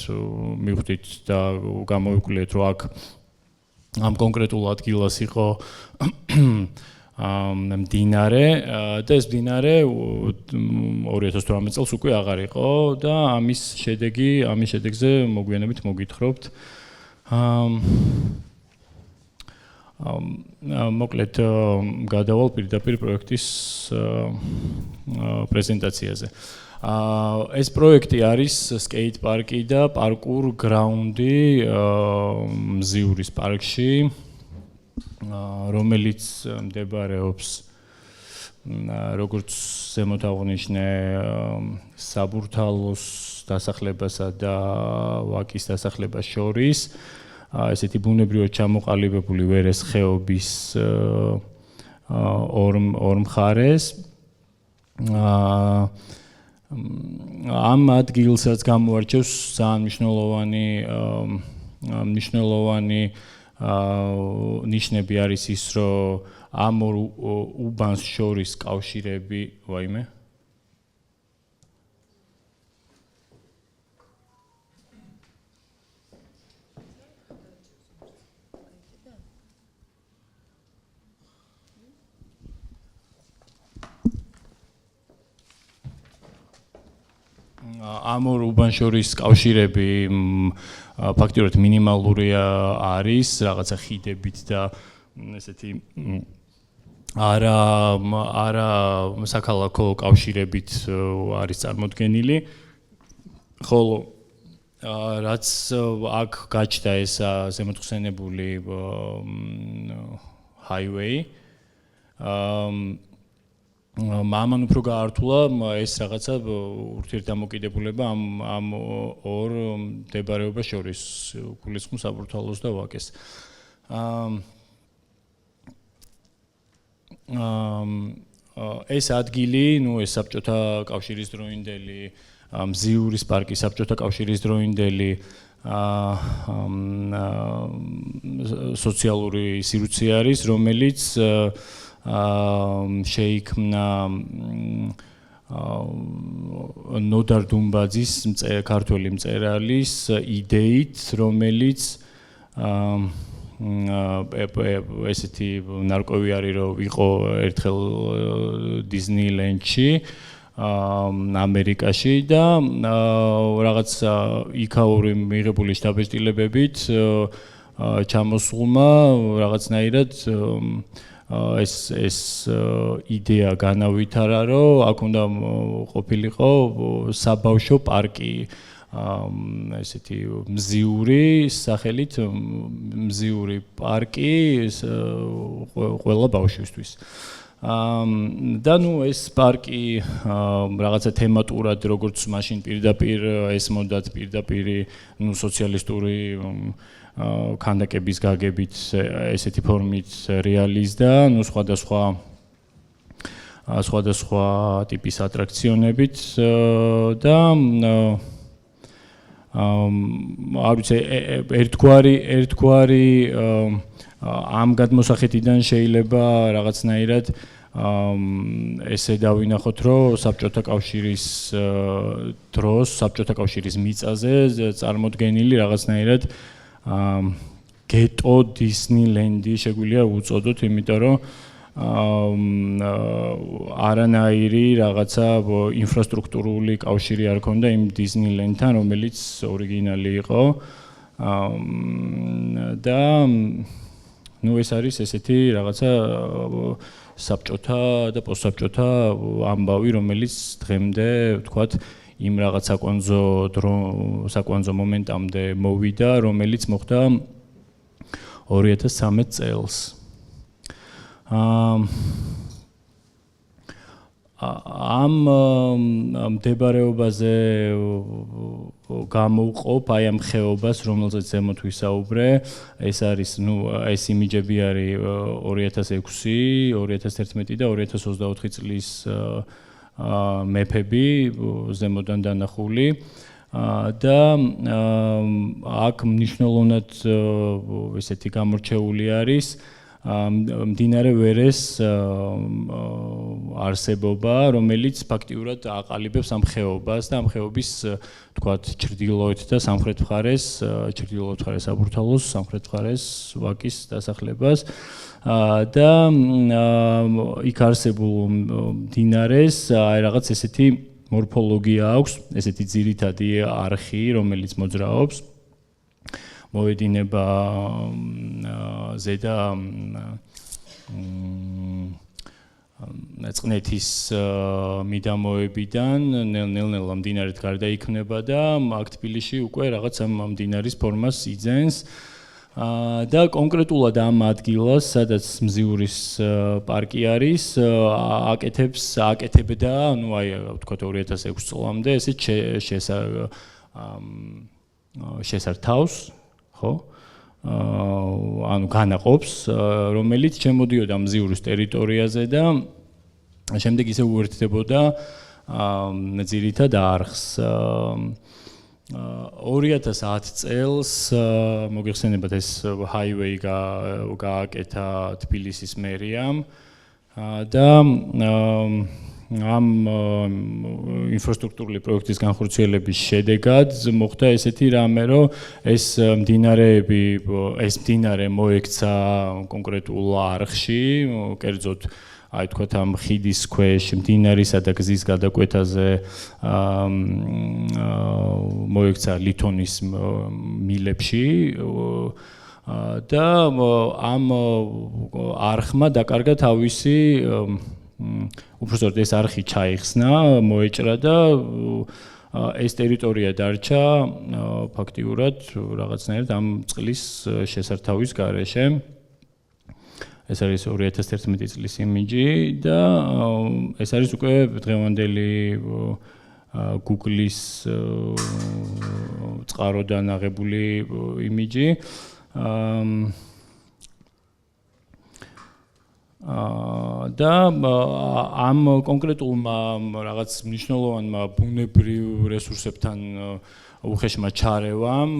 მივხვდით და გამოვიკვლიეთ, რომ აქ ამ კონკრეტულ ადგილას იყო მდინარე და ეს მდინარე 2018 წელს უკვე აღარ იყო და ამის შედეგზე მოგვიანებით მოგითხრობთ. მოკლედ გადავალ პირდაპირ პროექტის პრეზენტაციაზე. ეს პროექტი არის სკეით პარკი და პარკურ გრაუნდი მზიურის პარკში, რომელიც მდებარეობს როგორც ზემოთ აღვნიშნე საბურთალოს დასახლებასა და ვაკის დასახლებას შორის ესეთი ბუნებრივად ჩამოყალიბებული ვერეს ხეობის ორ მხარეს. ამ ადგილსაც გამოარჩევს ძალიან მნიშვნელოვანი ნიშნები არის ის, რომ ამ ორ უბანს შორის კავშირები, ვაიმე. ამ ორ უბანს შორის კავშირები ფაქტიურად მინიმალური არის, რაღაცა ხიდებით და ესეთი არა საქალაქო კავშირებით არის წარმოდგენილი. ხოლო რაც აქ გაჩნდა ეს ზემოთხსენებული highway მამან უფრო გაართულა ეს რაღაცა ურთიერთდამოკიდებულება ამ ორ მდებარეობას შორის, გულისხმობს საბურთალოს და ვაკეს. ეს ადგილი, ეს საბჭოთა კავშირის დროინდელი, მზიურის პარკის საბჭოთა კავშირის დროინდელი სოციალური სივრცე არის, რომელიც შეიქმნა ნოდარ დუმბაძის ქართველი მწერალის იდეით, რომელიც ესეთი ნარკვევი არის, რომ იყო ერთხელ დიზნილენდში ამერიკაში და რაღაც იქაური მიღებული შთაბეჭდილებებით ჩამოსულმა რაღაცნაირად ეს იდეა განავითარა, რომ აქ უნდა ყოფილიყო საბავშვო პარკი, ესეთი მზიური სახელით მზიური პარკი ყველა ბავშვისთვის. და ეს პარკი რაღაცა თემატურად, როგორც მაშინ პირდაპირ ესმოდათ პირდაპირი სოციალისტური ქანდაკების გაგებით ესეთი ფორმით რეალიზდა, სხვადასხვა სხვადასხვა ტიპის ატრაქციონებით და არ ვიცი ერთგვარი ამ გადმოსახედიდან შეიძლება რაღაცნაირად ესე დავინახოთ, რომ საბჭოთა კავშირის დროს, საბჭოთა კავშირის მიწაზე წარმოდგენილი რაღაცნაირად გეტო დისნილენდი შეგვიძლია უწოდოთ, იმიტომ რომ არანაირი რაღაცა ინფრასტრუქტურული კავშირი არ ქონდა იმ დისნილენდთან, რომელიც ორიგინალი იყო და ეს არის ესეთი რაღაცა საბჭოთა და პოსტსაბჭოთა ამბავი, რომელიც დღემდე ვთქვათ იმ რაღაც საკვანძო მომენტამდე მოვიდა, რომელიც მოხდა 2013 წელს. ამ მდებარეობაზე გამოვყოფ აი ამ ხეობას, რომელზეც ზემოთ ვისაუბრე, ეს არის, ეს იმიჯები არის 2006, 2011 და 2024 წლის მეფები ზემოდან დანახული და აქ მნიშვნელოვნად ესეთი გამორჩეული არის მდინარე ვერეს არსებობა, რომელიც ფაქტიურად აყალიბებს ამ ხეობას და ამ ხეობის თქვათ ჩრდილოეთ და სამხრეთ მხარეს, ჩრდილოეთ მხარეს აბურთალოს, სამხრეთ მხარეს ვაკის დასახლებას და იქ არსებულ მდინარეს აი რაღაც ესეთი მორფოლოგია აქვს, ესეთი ძირითადი არხი, რომელიც მოძრაობს. მოედინება ზედა წყნეთის მიდამოებიდან ნელ-ნელა მდინარეთ გარდაიქმნება და აქ თბილისში უკვე რაღაც ამ მდინარის ფორმას იძენს და კონკრეტულად ამ ადგილას, სადაც მზიურის პარკი არის, აკეთებდა, აი ვთქვათ 2006 წლამდე ესე შესართავს, ხო? ანუ განაყოფს, რომელიც შემოდიოდა მზიურის ტერიტორიაზე და შემდეგ ისე უერთდებოდა ძირითად არხს. 2010 წელს მოგეხსენებათ ეს ჰაივეი გააკეთა თბილისის მერიამ და ამ ინფრასტრუქტურული პროექტის განხორციელების შედეგად მოხდა ესეთი რამე, რომ ეს მდინარე მოექცა კონკრეტულ არხში, კერძოდ აი თქვათ ამ ხიდის ქვეშ მდინარისა და გზის გადაკვეთაზე მოექცა ლითონის მილებში და ამ არხმა დაკარგა თავისი უბრალოდ ეს არხი ჩაიხსნა, მოეჭრა და ეს ტერიტორია დარჩა ფაქტიურად რაღაცნაირად ამ წყლის შესართავის გარეშე. ეს არის 2011 წლის იმიჯი და ეს არის უკვე დღევანდელი Google-ის წყაროდან აღებული იმიჯი. და ამ კონკრეტულმა რაღაც მნიშვნელოვანმა ბუნებრივ რესურსებთან უხეშმა ჩარევამ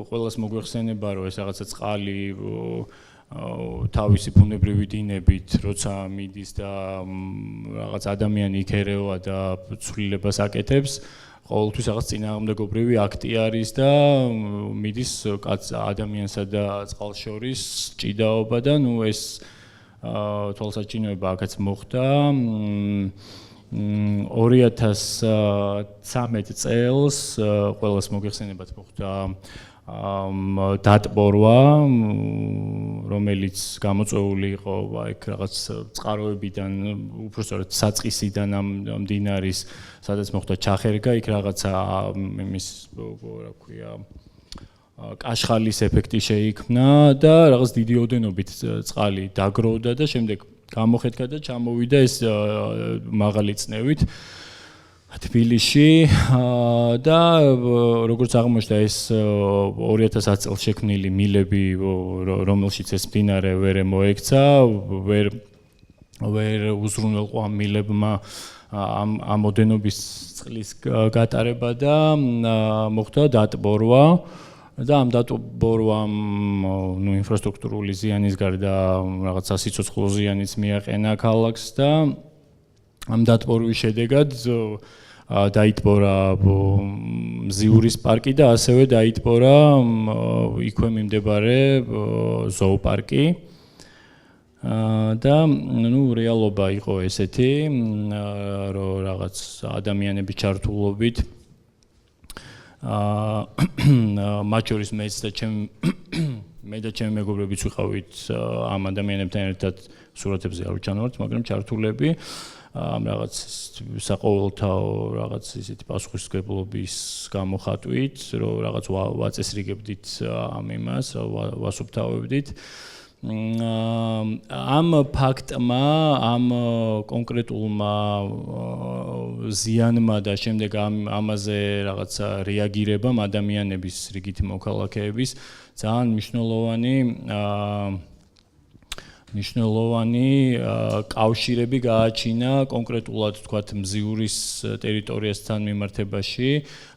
ყველას მოგვეხსენება, რომ ეს რაღაცა წყალი თავისი ბუნებრივი დინებით, როცა მიდის და რაღაც ადამიანი იქ ერევა და ცვლილებას აკეთებს, ყოველთვის რაღაც წინააღმდეგობრივი აქტი არის და მიდის ადამიანსა და წყალს შორის ჭიდაობა და ეს თვალსაჩინოება აქაც მოხდა. 2013 წელს ყველას მოგეხსენებათ მოხდა დატბორვა, რომელიც გამოწვეული იყო იქ რაღაც წყაროებიდან, უბრალოდ საწყისიდან ამ მდინარის, სადაც მოხდა ჩახერგა, იქ რაღაცა იმის რა ქვია კაშხალის ეფექტი შეიქმნა და რაღაც დიდი ოდენობით წყალი დაგროვდა და შემდეგ გამოხეთქა და ჩამოვიდა ეს მაღალი წნევით თბილისში და როგორც აღმოჩნდა ეს 2010 წელს შექმნილი მილები, რომელშიც ეს მდინარე ვერ მოექცა, ვერ ვერ უზრუნველყო ამ მილებმა ამ ოდენობის წყლის გატარება და მოხდა დატბორვა და ამ დატბორვამ ინფრასტრუქტურული ზიანის გარდა რაღაცა სიცოცხლო ზიანიც მიაყენა ქალაქს და ამ დატბორვის შედეგად დაიტბორა მზიურის პარკი და ასევე დაიტბორა იქვე მიმდებარე ზოოპარკი და რეალობა იყო ესეთი, რომ რაღაც ადამიანების ჩართულობით მათ შორის მეც და ჩემი მეგობრებიც ვიყავით ამ ადამიანებთან ერთად სურათებზე არ ვჩანვართ, მაგრამ ჩართულები ამ რაღაც საყოველთაო რაღაც ისეთი პასუხისმგებლობის გამოხატვით, რომ რაღაც ვაწესრიგებდით ამ იმას, ვასუფთავებდით. ამ ფაქტმა, ამ კონკრეტულმა ზიანმა და შემდეგ ამაზე რაღაცა რეაგირებამ ადამიანების რიგით მოქალაქეების ძალიან მნიშვნელოვანი კავშირები გააჩინა კონკრეტულად თქვათ მზიურის ტერიტორიასთან მიმართებაში,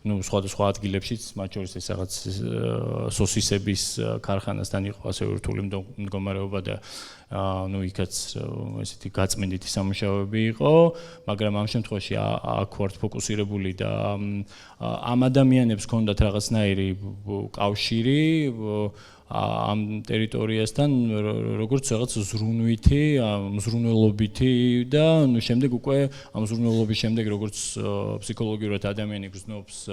სხვადასხვა ადგილებშიც, მათ შორის ეს რაღაც სოსისების ქარხანასთან იყო ასევე რთული მდგომარეობა და იქაც ესეთი გაწმენდითი სამუშაოები იყო, მაგრამ ამ შემთხვევაში აქ ვართ ფოკუსირებული და ამ ადამიანებს ჰქონდათ რაღაცნაირი კავშირი ამ ტერიტორიასთან როგორც რაღაც ზრუნვითი, მზრუნველობითი და შემდეგ უკვე ამ მზრუნველობის შემდეგ როგორც ფსიქოლოგიურად ადამიანი გრძნობს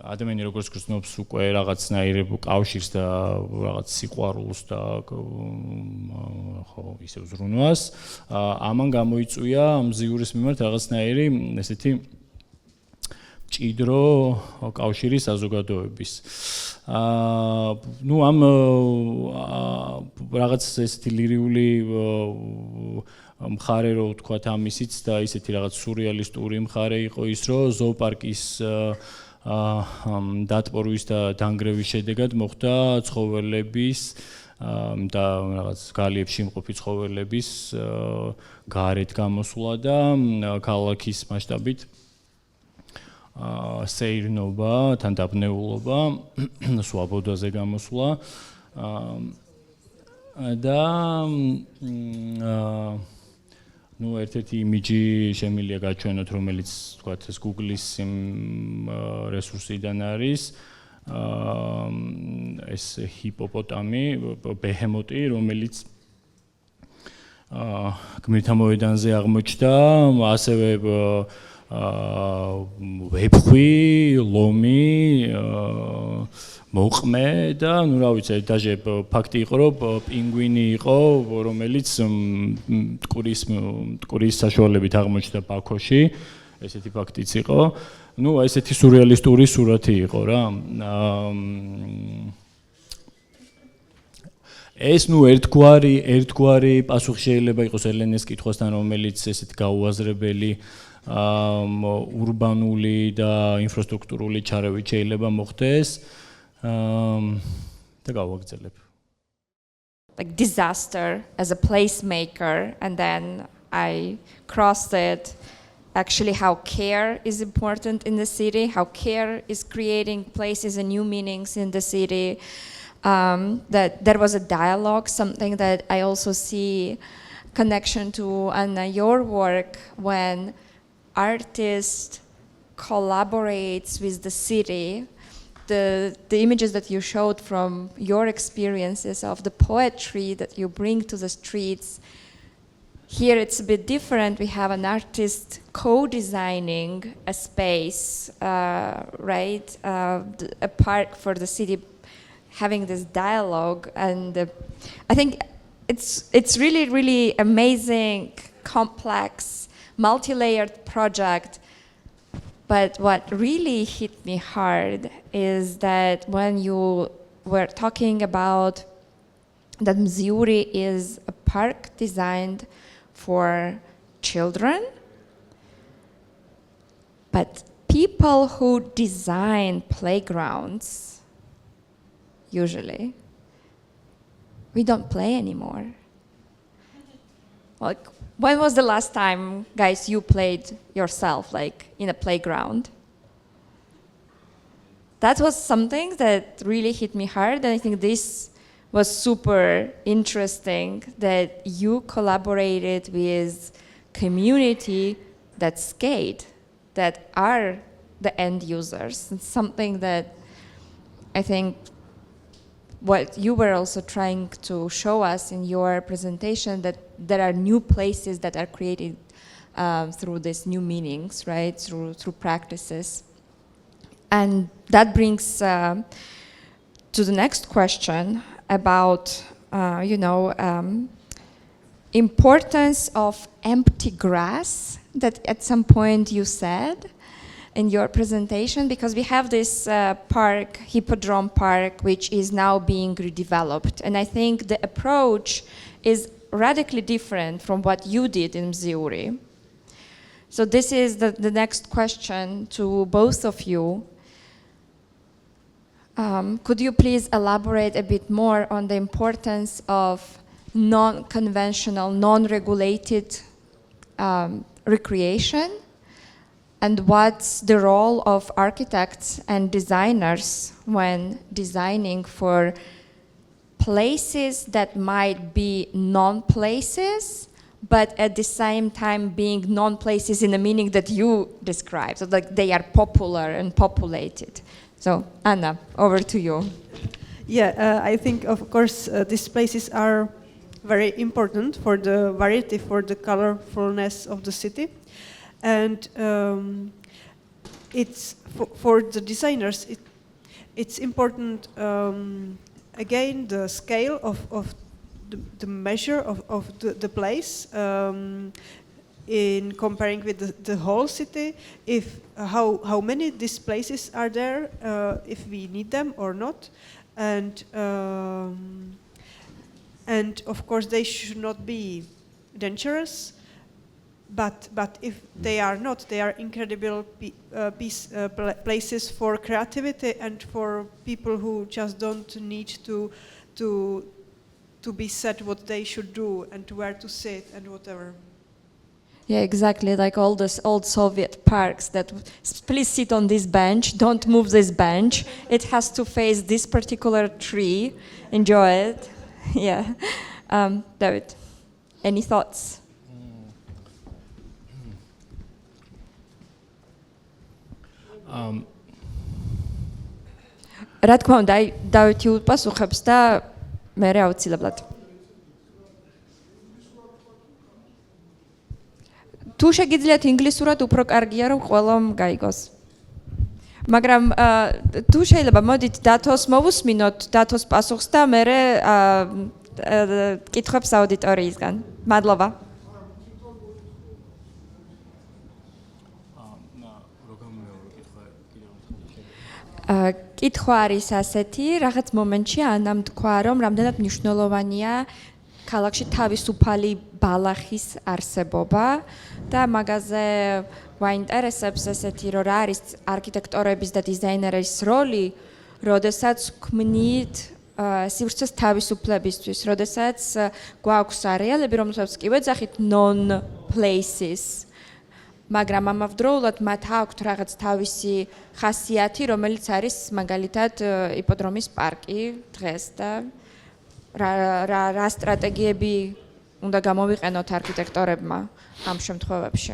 ადამიანი როგორც გრძნობს უკვე რაღაცნაირ კავშირს და რაღაც სიყვარულს და ხო ისე ზრუნვას ამან გამოიწვია მზიურის მიმართ რაღაცნაირი ესეთი ჭიდრო კავშირი საზოგადოების. ამ რაღაც ესეთი ლირიული მხარე რო ვთქვათ ამისიც და ისეთი რაღაც სურეალისტური მხარე იყო ის, რომ ზოოპარკის დატბორვის და დანგრევის შედეგად მოხდა ცხოველების და რაღაც გალიებში მყოფი ცხოველების გარეთ გამოსვლა და ქალაქის მასშტაბით სეირნობა, თან დაბნეულობა, სვაბოდაზე გამოსვლა და ერთ-ერთი იმიჯი შემიძლია გაჩვენოთ, რომელიც თქვათ ეს Google-ის რესურსიდან არის ეს ჰიპოპოტამი, ბეჰემოტი, რომელიც გმირთა მოედანზე აღმოჩნდა, ასევე ვეფხვი, ლომი, მოყმე და რა ვიცი, დაჟე ფაქტი იყო, რომ პინგვინი იყო, რომელიც მტკვრის საშუალებით აღმოჩნდა ბაქოში, ესეთი ფაქტიც იყო. ესეთი სურეალისტური სურათი იყო რა. ეს ერთგვარი პასუხი შეიძლება იყოს ელენეს კითხვასთან, რომელიც ესეთი გაუაზრებელი ურბანული და ინფრასტრუქტურული ჩარევით შეიძლება მოხდეს და გავაგრძელებ. Like disaster as a placemaker, and then I crossed it actually how care is important in the city, how care is creating places and new meanings in the city. That there was a dialogue, something that I also see connection to Anna, your work, when artist collaborates with the city. The images that you showed from your experiences of the poetry that you bring to the streets, here it's a bit different. We have an artist co-designing a space, right? A park for the city, having this dialogue, and I think it's really, really amazing, complex, multi-layered project. But what really hit me hard is that when you were talking about that Mziuri is a park designed for children, but people who design playgrounds usually we don't play anymore. Like, when was the last time, guys, you played yourself, like in a playground? That was something that really hit me hard, and I think this was super interesting that you collaborated with community that skate, that are the end users. It's something that I think what you were also trying to show us in your presentation, that there are new places that are created through these new meanings, right? Through practices. And that brings to the next question about, importance of empty grass that at some point you said in your presentation, because we have this park, Hippodrome Park, which is now being redeveloped. And I think the approach is radically different from what you did in Mziuri. So this is the next question to both of you. Could you please elaborate a bit more on the importance of non-conventional, non-regulated recreation, and what's the role of architects and designers when designing for places that might be non-places, but at the same time being non-places in the meaning that you described, so like they are popular and populated. So Anna, over to you. Yeah, I think of course these places are very important for the variety, for the colorfulness of the city. And it's for the designers, it's important, again, the scale of the measure of the place in comparing with the whole city, if how many these places are there, if we need them or not, and of course they should not be dangerous. But if they are not, they are incredible places for creativity and for people who just don't need to be said what they should do and where to sit and whatever. Yeah, exactly. Like all those old Soviet parks that please sit on this bench, don't move this bench. It has to face this particular tree. Enjoy it. Yeah. David, any thoughts? რა თქმა უნდა, აი დავით უპასუხებს და მე აუცილებლად. თუ შეგიძლიათ ინგლისურად უფრო კარგია რომ ყველამ გაიგოს. მაგრამ თუ შეიძლება მოდით დათოს მოვუსმინოთ დათოს პასუხს და მე კითხვებს აუდიტორიისგან. მადლობა. კითხვა არის ასეთი, რაღაც მომენტში ანამ თქვა, რომ რამდენად მნიშვნელოვანია ქალაქში თავისუფალი ბალახის არსებობა და მაგაზე გვაინტერესებს ესეთი, რომ რა არის არქიტექტორების და დიზაინერების როლი, როდესაც ქმნით სივრცეს თავისუფლებისთვის, როდესაც გვაქვს არეალები, რომელსაც კი ვეძახით non-places. მაგრამ ამავდროულად მათ აქვთ რაღაც თავისი ხასიათი, რომელიც არის მაგალითად იპოდრომის პარკი დღეს და რა სტრატეგიები უნდა გამოვიყენოთ არქიტექტორებმა ამ შემთხვევებში.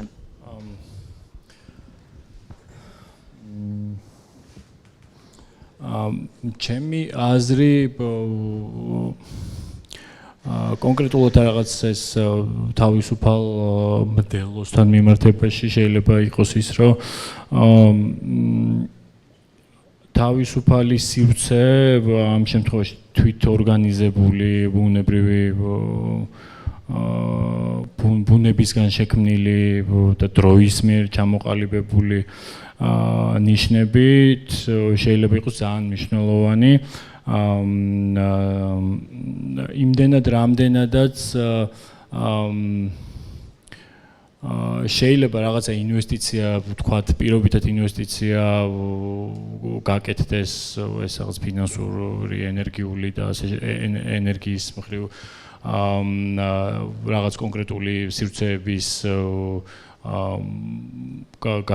ჩემი აზრი კონკრეტულად რაღაც ეს თავისუფალ მდელოსთან მიმართებაში შეიძლება იყოს ის, რომ თავისუფალი სივრცე ამ შემთხვევაში თვითორგანიზებული ბუნებრივი ბუნებისგან შექმნილი და დროის მიერ ჩამოყალიბებული ნიშნებით შეიძლება იყოს ძალიან მნიშვნელოვანი. იმდენად რამდენადაც შეიძლება რაღაცა ინვესტიცია, ვთქვათ, პირობითად ინვესტიცია გაკეთდეს ეს რაღაც ფინანსური, ენერგიული და ენერგიის მხრივ რაღაც კონკრეტული სივრცეების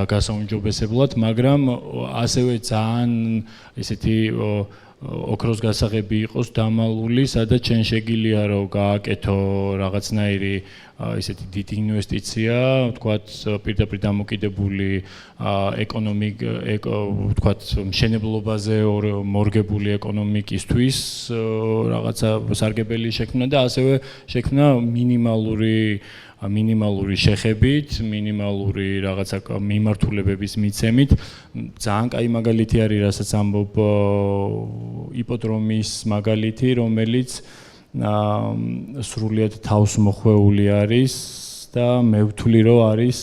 გასაუმჯობესებლად, მაგრამ ასევე ძალიან ესეთი ოქროს გასაღები იყოს დამალული, სადაც ჩვენ შეგიძლია რომ გააკეთო რაღაცნაირი ესეთი დიდი ინვესტიცია, ვთქვათ, პირდაპირ დამოკიდებული ვთქვათ, მშენებლობაზე მორგებული ეკონომიკისთვის რაღაცა სარგებელი შექმნა და ასევე შექმნა მინიმალური შეხებით, მინიმალური რაღაცა მიმართულებების მიცემით. ძალიან კაი მაგალითი არის, რასაც ამბობ იპოდრომის მაგალითი, რომელიც სრულიად თავსმოხვეული არის და მე ვთვლი, რომ არის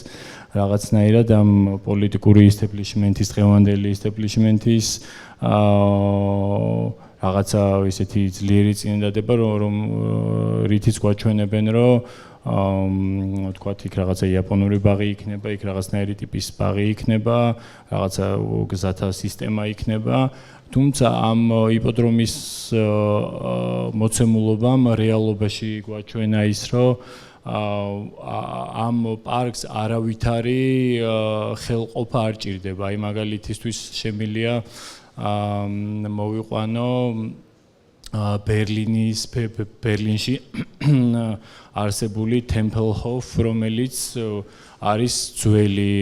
რაღაცნაირად ამ პოლიტიკური ისტებლიშმენტის, დღევანდელი ისტებლიშმენტის რაღაცა ისეთი ძლიერი წინადადება, რომ რითიც გვაჩვენებენ, რომ ვთქვათ, იქ რაღაცა იაპონური ბაღი იქნება, იქ რაღაცნაირი ტიპის ბაღი იქნება, რაღაცა გზათა სისტემა იქნება. თუმცა ამ იპოდრომის მოცემულობამ რეალობაში გვაჩვენა ის, რომ ამ პარკს არავითარი ხელყოფა არ ჭირდება. აი მაგალითისთვის შემიძლია მოვიყვანო ბერლინში არსებული Tempelhof, რომელიც არის ძველი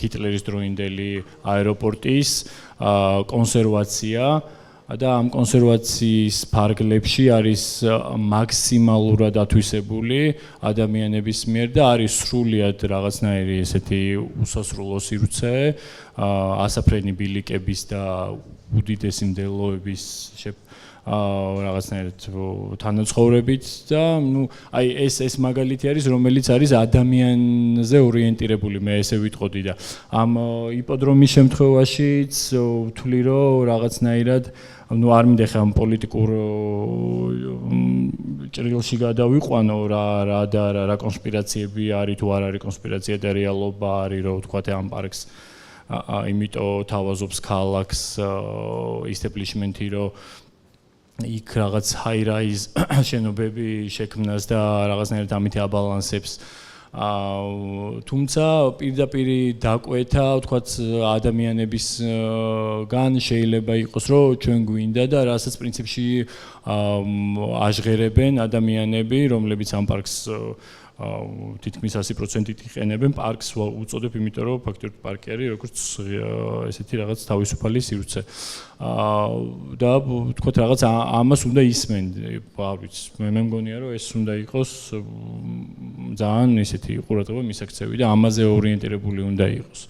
ჰიტლერის დროინდელი აეროპორტის კონსერვაცია და ამ კონსერვაციის ფარგლებში არის მაქსიმალურად ათვისებული ადამიანების მიერ და არის სრულიად რაღაცნაირი ესეთი უსასრულო სივრცე, ასაფრენი ბილიკების და უდიდესი მდელოების რაღაცნაირად თანაცხოვრებით და აი ეს მაგალითი არის, რომელიც არის ადამიანზე ორიენტირებული, მე ესე ვიტყოდი და ამ იპოდრომის შემთხვევაშიც ვთვლი, რომ რაღაცნაირად არ მინდა ხა ამ პოლიტიკურ ჭრილში გადავიყვანო რა კონსპირაციები არის თუ არ არის კონსპირაცია და რეალობა არის, რომ ვთქვათ ამ პარკს იმიტომ თავაზობს ქალაქს ისტებლიშმენტი, რომ იქ რაღაც ჰაი-რაიზ შენობები შექმნას და რაღაცნაირად ამითი აბალანსებს. თუმცა პირდაპირ დაკვეთა, ვთქვათ, ადამიანებისგან შეიძლება იყოს, რომ ჩვენ გვინდა და რასაც პრინციპში აჟღერებენ ადამიანები, რომლებიც ამ პარკს თითქმის 100%-ით იყენებენ, პარკს უწოდებ, იმიტომ რომ ფაქტობრივად პარკი არის როგორც ესეთი რაღაც თავისუფალი სივრცე. და ვთქვათ, რაღაც ამას უნდა ისმენ, არ ვიცი, მე მგონია, რომ ეს უნდა იყოს ძალიან ესეთი ყურადღება მისაქცევი და ამაზე ორიენტირებული უნდა იყოს.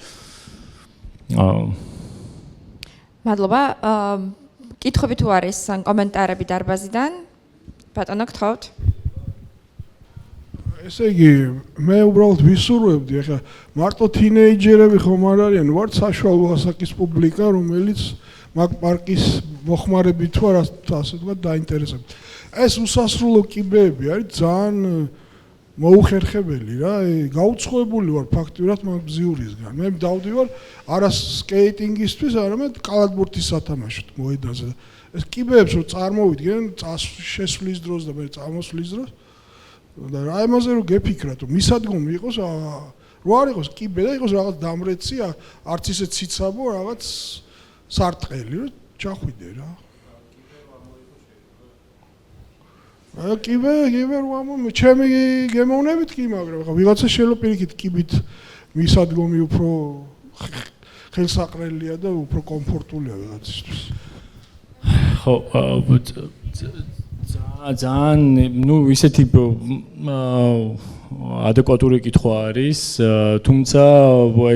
მადლობა. კითხვები თუ არის ან კომენტარები დარბაზიდან? ბატონო, გთხოვთ. ესე იგი, მე უბრალოდ ვისურვებდი, ახლა მარტო თინეიჯერები ხომ არ არიან, ვართ საშუალო ასაკის პუბლიკა, რომელიც მაგ პარკის მოხმარებით თუ არა, ასე ვთქვათ, დაინტერესებთ. ეს უსასრულო კიბეები არის ძალიან მოუხერხებელი რა, გაუცხოებული ვარ ფაქტურად მაგ ბზიურისგან. მე დავდივარ არა სკეიტინგისთვის, არამედ კალათბურთის სათამაშოდ მოედანზე. ეს კიბეებს რო წარმოვიდგენ, შესვლის დროს და მე წამოსვლის დროს და რა იმაზე რომ გეფიქრათ, რომ მისადგომი იყოს, რო არ იყოს კიბე და იყოს რაღაც დამრეცი, არც ისე ციცაბო, რაღაც სარტყელი, რომ ჩახვიდე რა. კიბე რომ ჩემი გემოვნებით კი, მაგრამ ხა ვიღაცა შეიძლება პირიქით კიბით მისადგომი უფრო ხელსაყრელია და უფრო კომფორტულია ვიღაცისთვის. ხო, ძალიან, ისეთი ადეკვატური კითხვა არის, თუმცა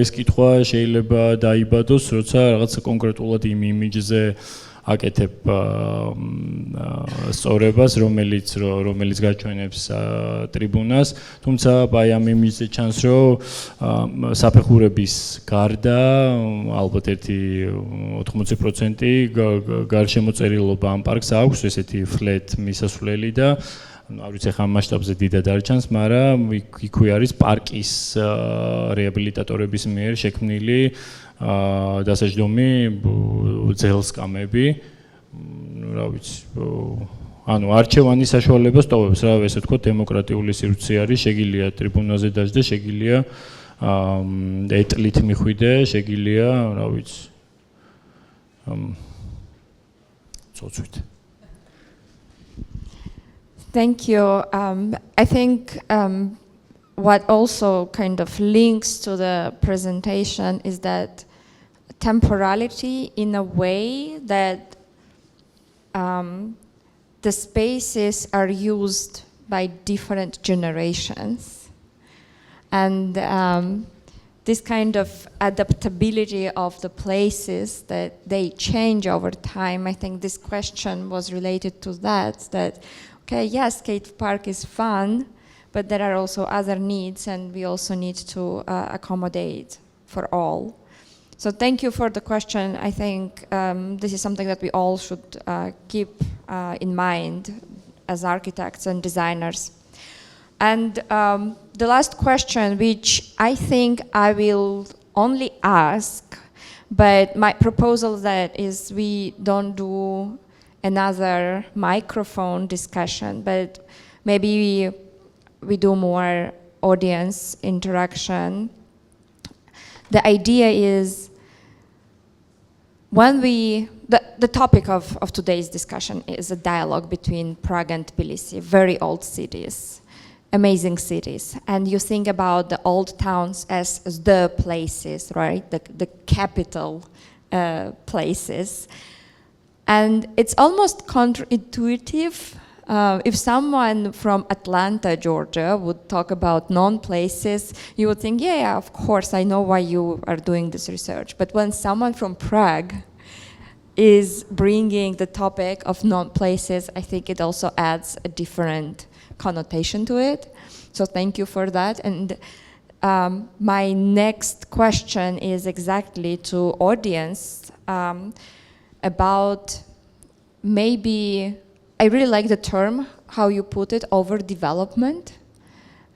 ეს კითხვა შეიძლება დაიბადოს, როცა რაღაცა კონკრეტულად იმ იმიჯზე აკეთებ სწორებას, რომელიც გაჩვენებს ტრიბუნას, თუმცა აი ამ იმიჯზე ჩანს, რომ საფეხურების გარდა ალბათ ერთი 80% გარშემოწერილობა ამ პარკს აქვს, ესეთი flat მისასვლელი და არ ვიცი ხა მასშტაბზე დიდად არ ჩანს, მაგრამ იქვე არის პარკის რეაბილიტატორების მიერ შექმნილი დასაჯდომი ძელსკამები, რა ვიცი, ანუ არჩევანის საშუალებას ტოვებს, რა ესე ვთქვა, დემოკრატიული სივრცე არის, შეგიძლია ტრიბუნაზე დაждდა, შეგიძლია ეტლით მიხვიდე, შეგიძლია, რა ვიცი, წოცვით. Thank you. I think what also kind of links to the presentation is that temporality in a way that the spaces are used by different generations. And this kind of adaptability of the places, that they change over time. I think this question was related to that, okay, yes, skate park is fun, but there are also other needs, and we also need to accommodate for all. So thank you for the question. I think this is something that we all should keep in mind as architects and designers. And the last question, which I think I will only ask, but my proposal that is we don't do another microphone discussion, but maybe we do more audience interaction. The idea is when the topic of today's discussion is a dialogue between Prague and Tbilisi, very old cities, amazing cities. And you think about the old towns as the places, right? The capital places. And it's almost counterintuitive. If someone from Atlanta, Georgia would talk about non-places, you would think, yeah, of course, I know why you are doing this research. But when someone from Prague is bringing the topic of non-places, I think it also adds a different connotation to it. So thank you for that. And my next question is exactly to audience about maybe, I really like the term, how you put it, overdevelopment,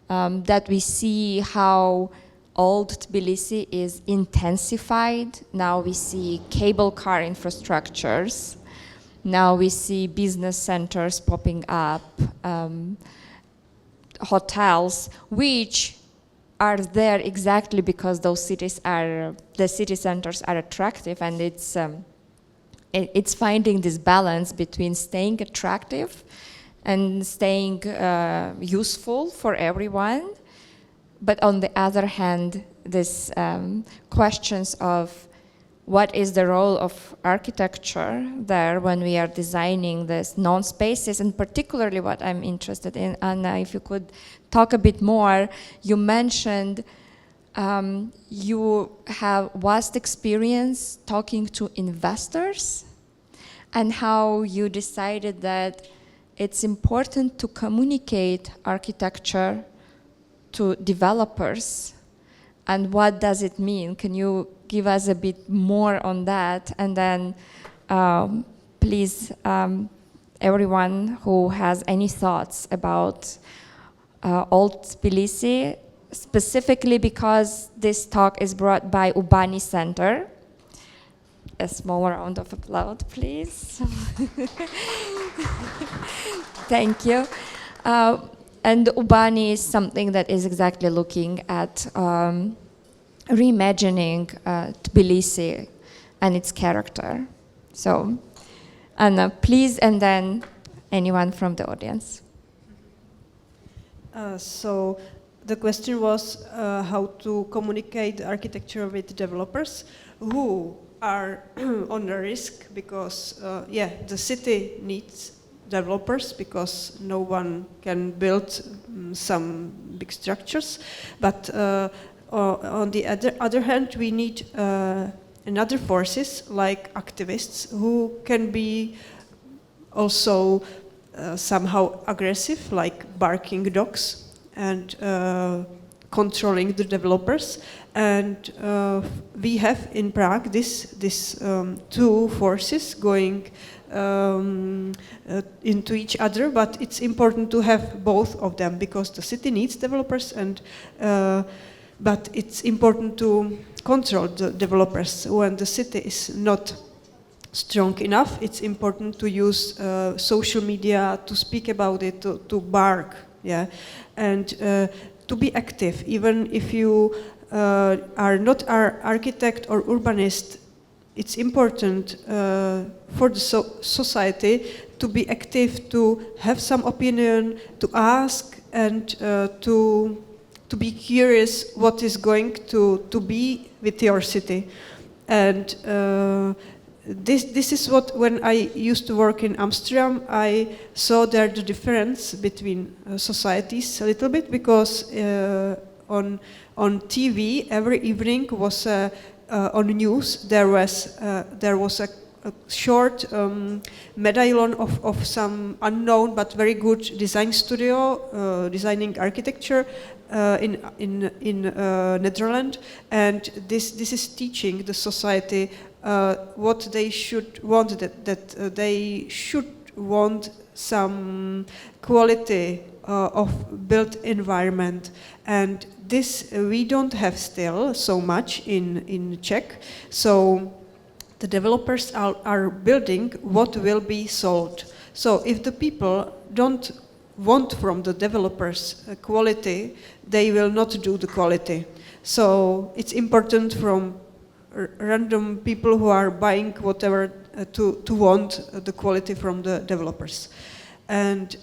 that we see how old Tbilisi is intensified. Now we see cable car infrastructures. Now we see business centers popping up, hotels, which are there exactly because those cities are, the city centers are attractive, and it's finding this balance between staying attractive and staying useful for everyone. But on the other hand, this questions of what is the role of architecture there when we are designing this non-spaces, and particularly what I'm interested in, Anna, if you could talk a bit more. You mentioned you have vast experience talking to investors, and how you decided that it's important to communicate architecture to developers. And what does it mean? Can you give us a bit more on that? And then please, everyone who has any thoughts about Old Tbilisi, specifically because this talk is brought by Ubani Center. A small round of applause, please. Thank you. And Ubani is something that is exactly looking at reimagining Tbilisi and its character. So, Anna, please, and then anyone from the audience. So the question was how to communicate architecture with developers who are on the risk because, the city needs developers because no one can build some big structures. But on the other hand, we need another forces like activists who can be also somehow aggressive, like barking dogs, and controlling the developers. And we have in Prague this two forces going into each other, but it's important to have both of them because the city needs developers, and but it's important to control the developers. When the city is not strong enough, it's important to use social media to speak about it, to bark, yeah, and to be active. Even if you are not an architect or urbanist, it's important for the society to be active, to have some opinion, to ask, and to be curious what is going to be with your city. And this is what, when I used to work in Amsterdam, I saw there the difference between societies a little bit, because on TV every evening was on news there was a short medallion of some unknown but very good design studio designing architecture in Netherlands, and this is teaching the society what they should want, that they should want some quality of built environment, and this we don't have still so much in Czech. So the developers are building what will be sold. So if the people don't want from the developers quality, they will not do the quality. So it's important from random people who are buying whatever to want the quality from the developers. And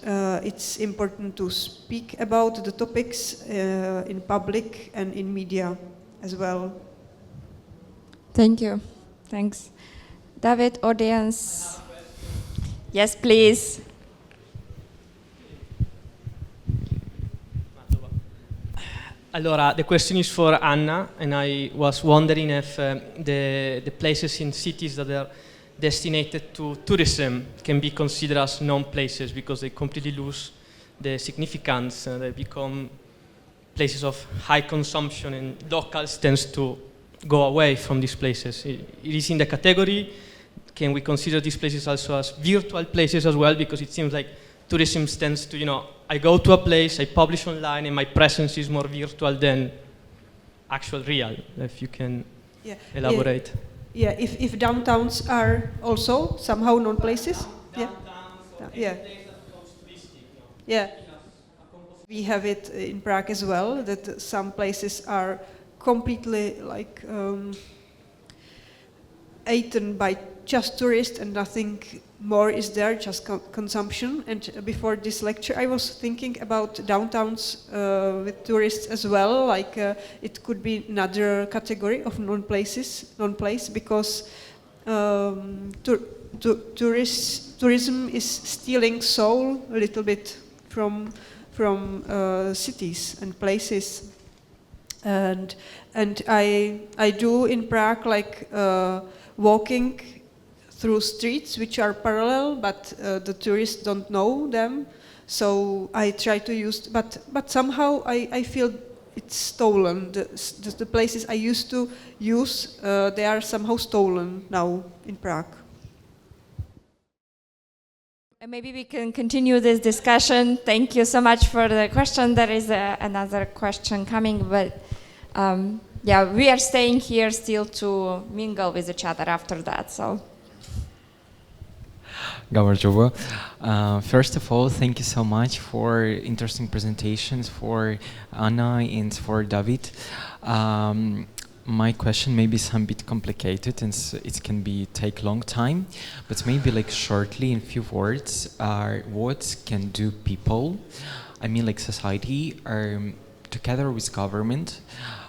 it's important to speak about the topics in public and in media as well. Thank you. Thanks. David, audience. Yes, please. Allora, the question is for Anna, and I was wondering if the places in cities that are destinated to tourism can be considered as non-places because they completely lose the significance. They become places of high consumption, and locals tend to go away from these places. It is in the category. Can we consider these places also as virtual places as well? Because it seems like tourism tends to, I go to a place, I publish online, and my presence is more virtual than actual real. If you can elaborate. Yeah, if downtowns are also somehow non-places. Yeah. Yeah. We have it in Prague as well, that some places are completely like eaten by just tourists and nothing more is there, just consumption. And before this lecture I was thinking about downtowns with tourists as well, like it could be another category of non-place, because tourism is stealing soul a little bit from cities and places. And I do in Prague like walking through streets which are parallel, but the tourists don't know them. So I try to use, but somehow I feel it's stolen. The places I used to use, they are somehow stolen now in Prague. And maybe we can continue this discussion. Thank you so much for the question. There is another question coming, but yeah, we are staying here still to mingle with each other after that. So. Gavarjova. First of all, thank you so much for interesting presentations for Anna and for David. My question may be some bit complicated and it can take long time, but maybe like shortly in few words, what can do people, I mean like society, together with government,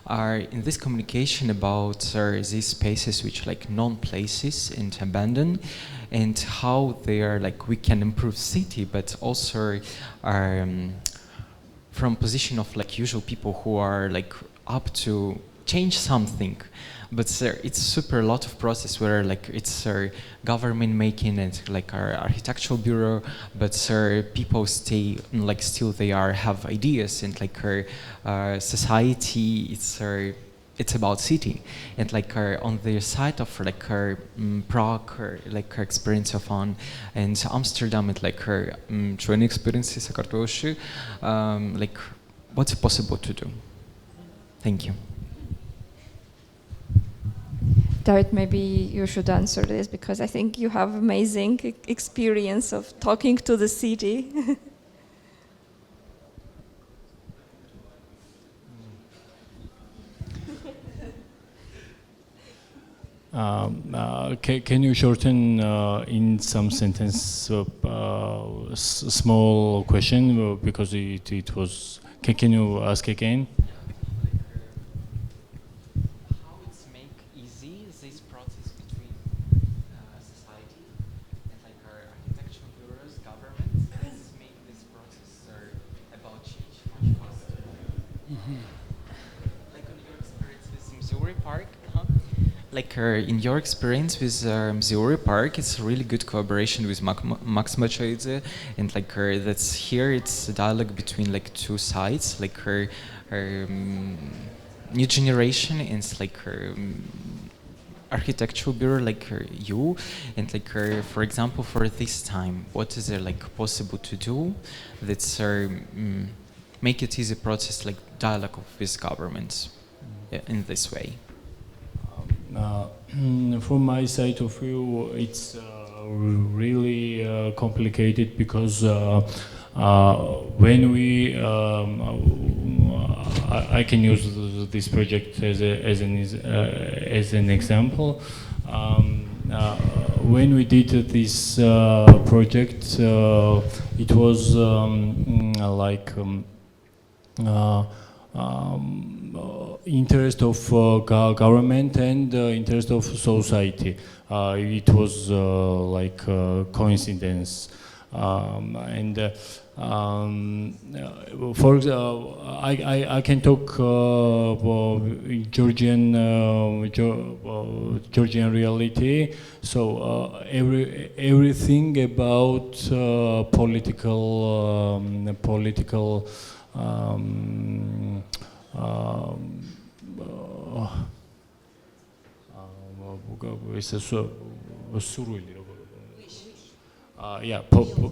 are in this communication about these spaces which like non-places and abandoned, and how they are like we can improve city, but also from position of like usual people who are like up to change something. But it's super lot of process where like it's government making it like our architectural bureau, but people stay like still they have ideas, and like our society it's about city, and like on the side of like Prague, like her experience of and Amsterdam, and like her training experiences, like what's possible to do? Thank you. David, maybe you should answer this, because I think you have amazing experience of talking to the city. Can you shorten in some sentence small question, because it was. Can you ask again? How it's make easy this process between society and like our architectural bureaus, governments? Let's make this process about change much faster. Like on your experience with Missouri Park, like in your experience with Missouri Park, it's a really good collaboration with Max Machaidze, and like that's here it's a dialogue between like two sides, like her new generation and like her architectural bureau, like you, and like for example for this time, what is there like possible to do that's make it easy process like dialogue with governments in this way? From my side of view, it's really complicated, because when we, I can use this project as an example. When we did this project, it was like interest of government and interest of society. It was like coincidence, and for example, I can talk Georgian reality. So everything about political.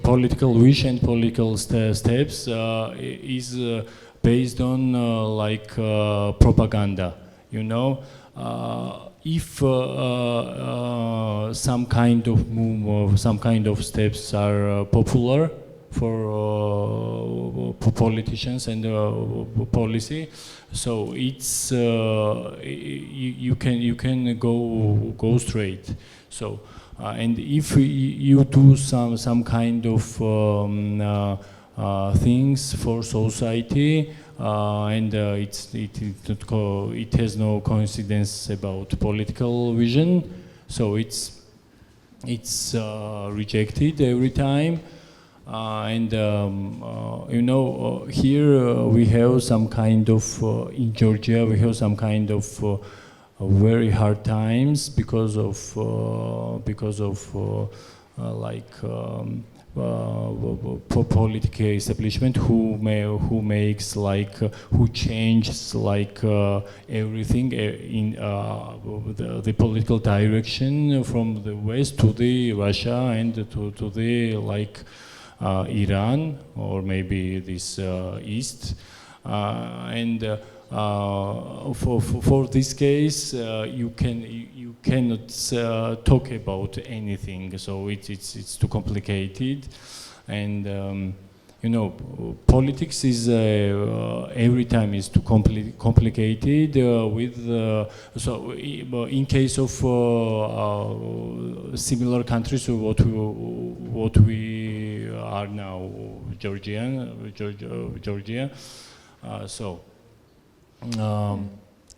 Political wish and political steps is based on like propaganda. You know, if some kind of move, some kind of steps are popular for politicians and policy, so it's you can go straight. So and if you do some kind of things for society, and it has no coincidence about political vision, so it's rejected every time. And you know, here we have some kind of in Georgia we have some kind of very hard times because of like political establishment who makes like who changes like everything in the political direction from the west to the Russia and to the like Iran or maybe this east, and for this case you cannot talk about anything, so it's too complicated. And you know, politics is every time is too complicated with so in case of similar countries to what we are now, Georgia. So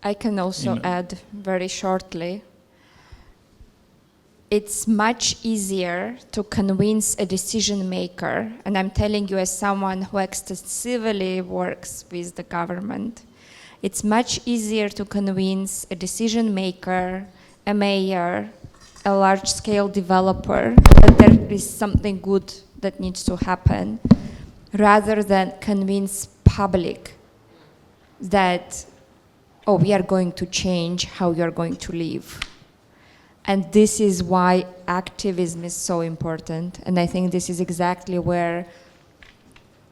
I can also add very shortly. It's much easier to convince a decision maker, and I'm telling you as someone who extensively works with the government, It's much easier to convince a decision maker, a mayor, a large-scale developer that there is something good that needs to happen, rather than convince public that, oh, we are going to change how you are going to live. And this is why activism is so important. And I think this is exactly where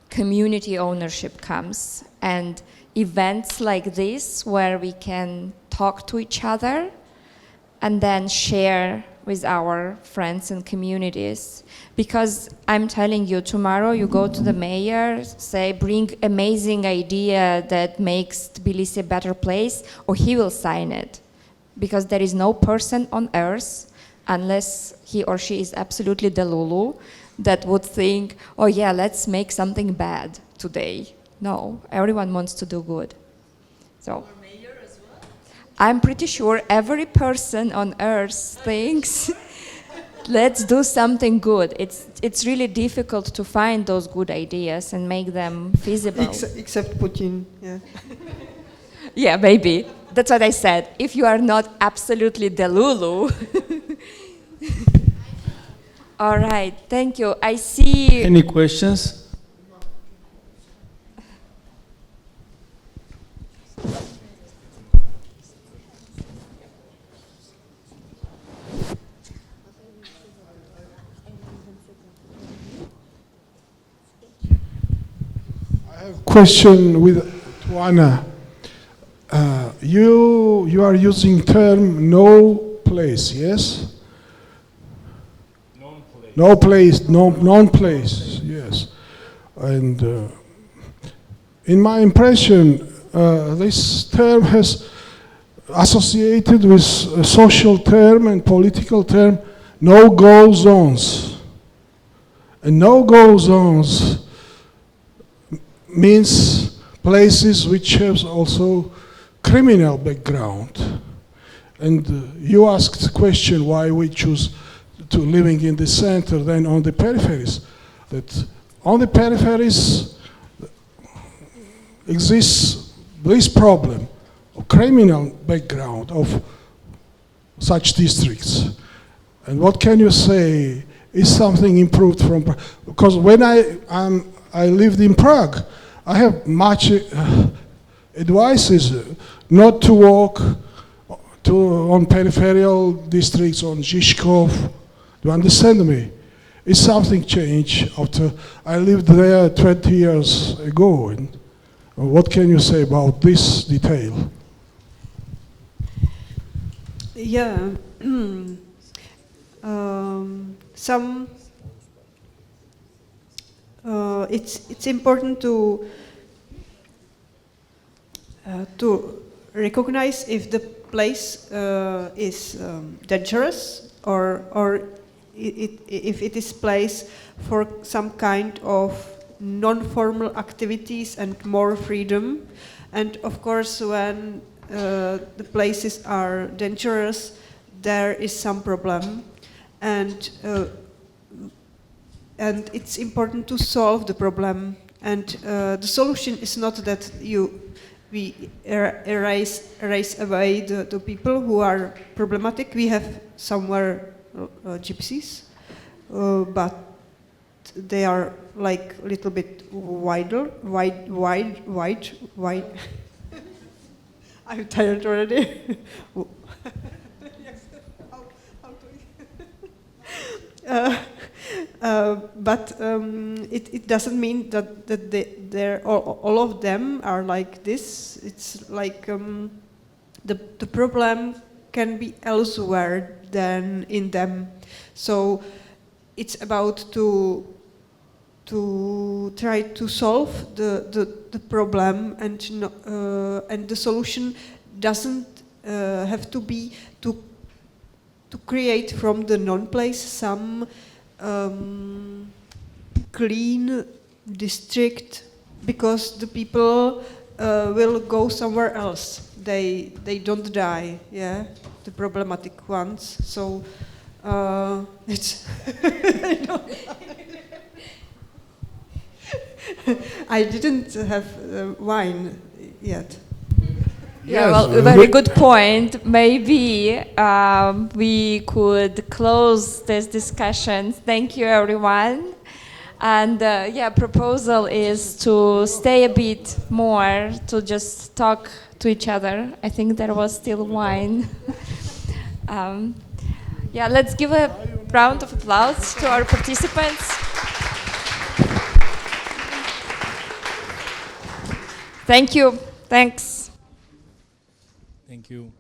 community ownership comes. And events like this, where we can talk to each other and then share with our friends and communities. Because I'm telling you, tomorrow you go to the mayor, say, bring amazing idea that makes Tbilisi a better place, or he will sign it. Because there is no person on earth, unless he or she is absolutely delulu, that would think, oh yeah, let's make something bad today. No, everyone wants to do good. So, I'm pretty sure every person on earth thinks, let's do something good. It's really difficult to find those good ideas and make them feasible. Except Putin, yeah. Yeah, maybe. That's what I said. If you are not absolutely delulu. All right, thank you. I see. Any questions? I have a question to Anna. You are using term no place, yes? No place, non-place, yes. And in my impression, this term has associated with a social term and political term, no-go zones. And no-go zones means places which have also criminal background. And you asked the question why we choose to living in the center than on the peripheries. That on the peripheries exists this problem of criminal background of such districts. And what can you say? Is something improved from? Because when I lived in Prague, I have much advices not to walk on peripheral districts, on Žižkov. Do you understand me? Is something changed after I lived there 20 years ago? And what can you say about this detail? Yeah. It's important to recognize if the place is dangerous or if it is place for some kind of non-formal activities and more freedom. And of course, when the places are dangerous, there is some problem, and it's important to solve the problem. And the solution is not that we erase away the people who are problematic. We have somewhere gypsies, but they are like a little bit wider. I'm tired already. But it doesn't mean that all of them are like this. It's like the problem can be elsewhere than in them. So it's about to try to solve the problem, and the solution doesn't have to be to create from the non-place some clean district, because the people will go somewhere else. They don't die, yeah, the problematic ones. So it's I didn't have wine yet. Yeah, Yes, well, a very good point. Maybe we could close this discussion. Thank you, everyone. And yeah, proposal is to stay a bit more, to just talk to each other. I think there was still wine. Yeah, let's give a round of applause to our participants. Thank you. Thanks. Thank you.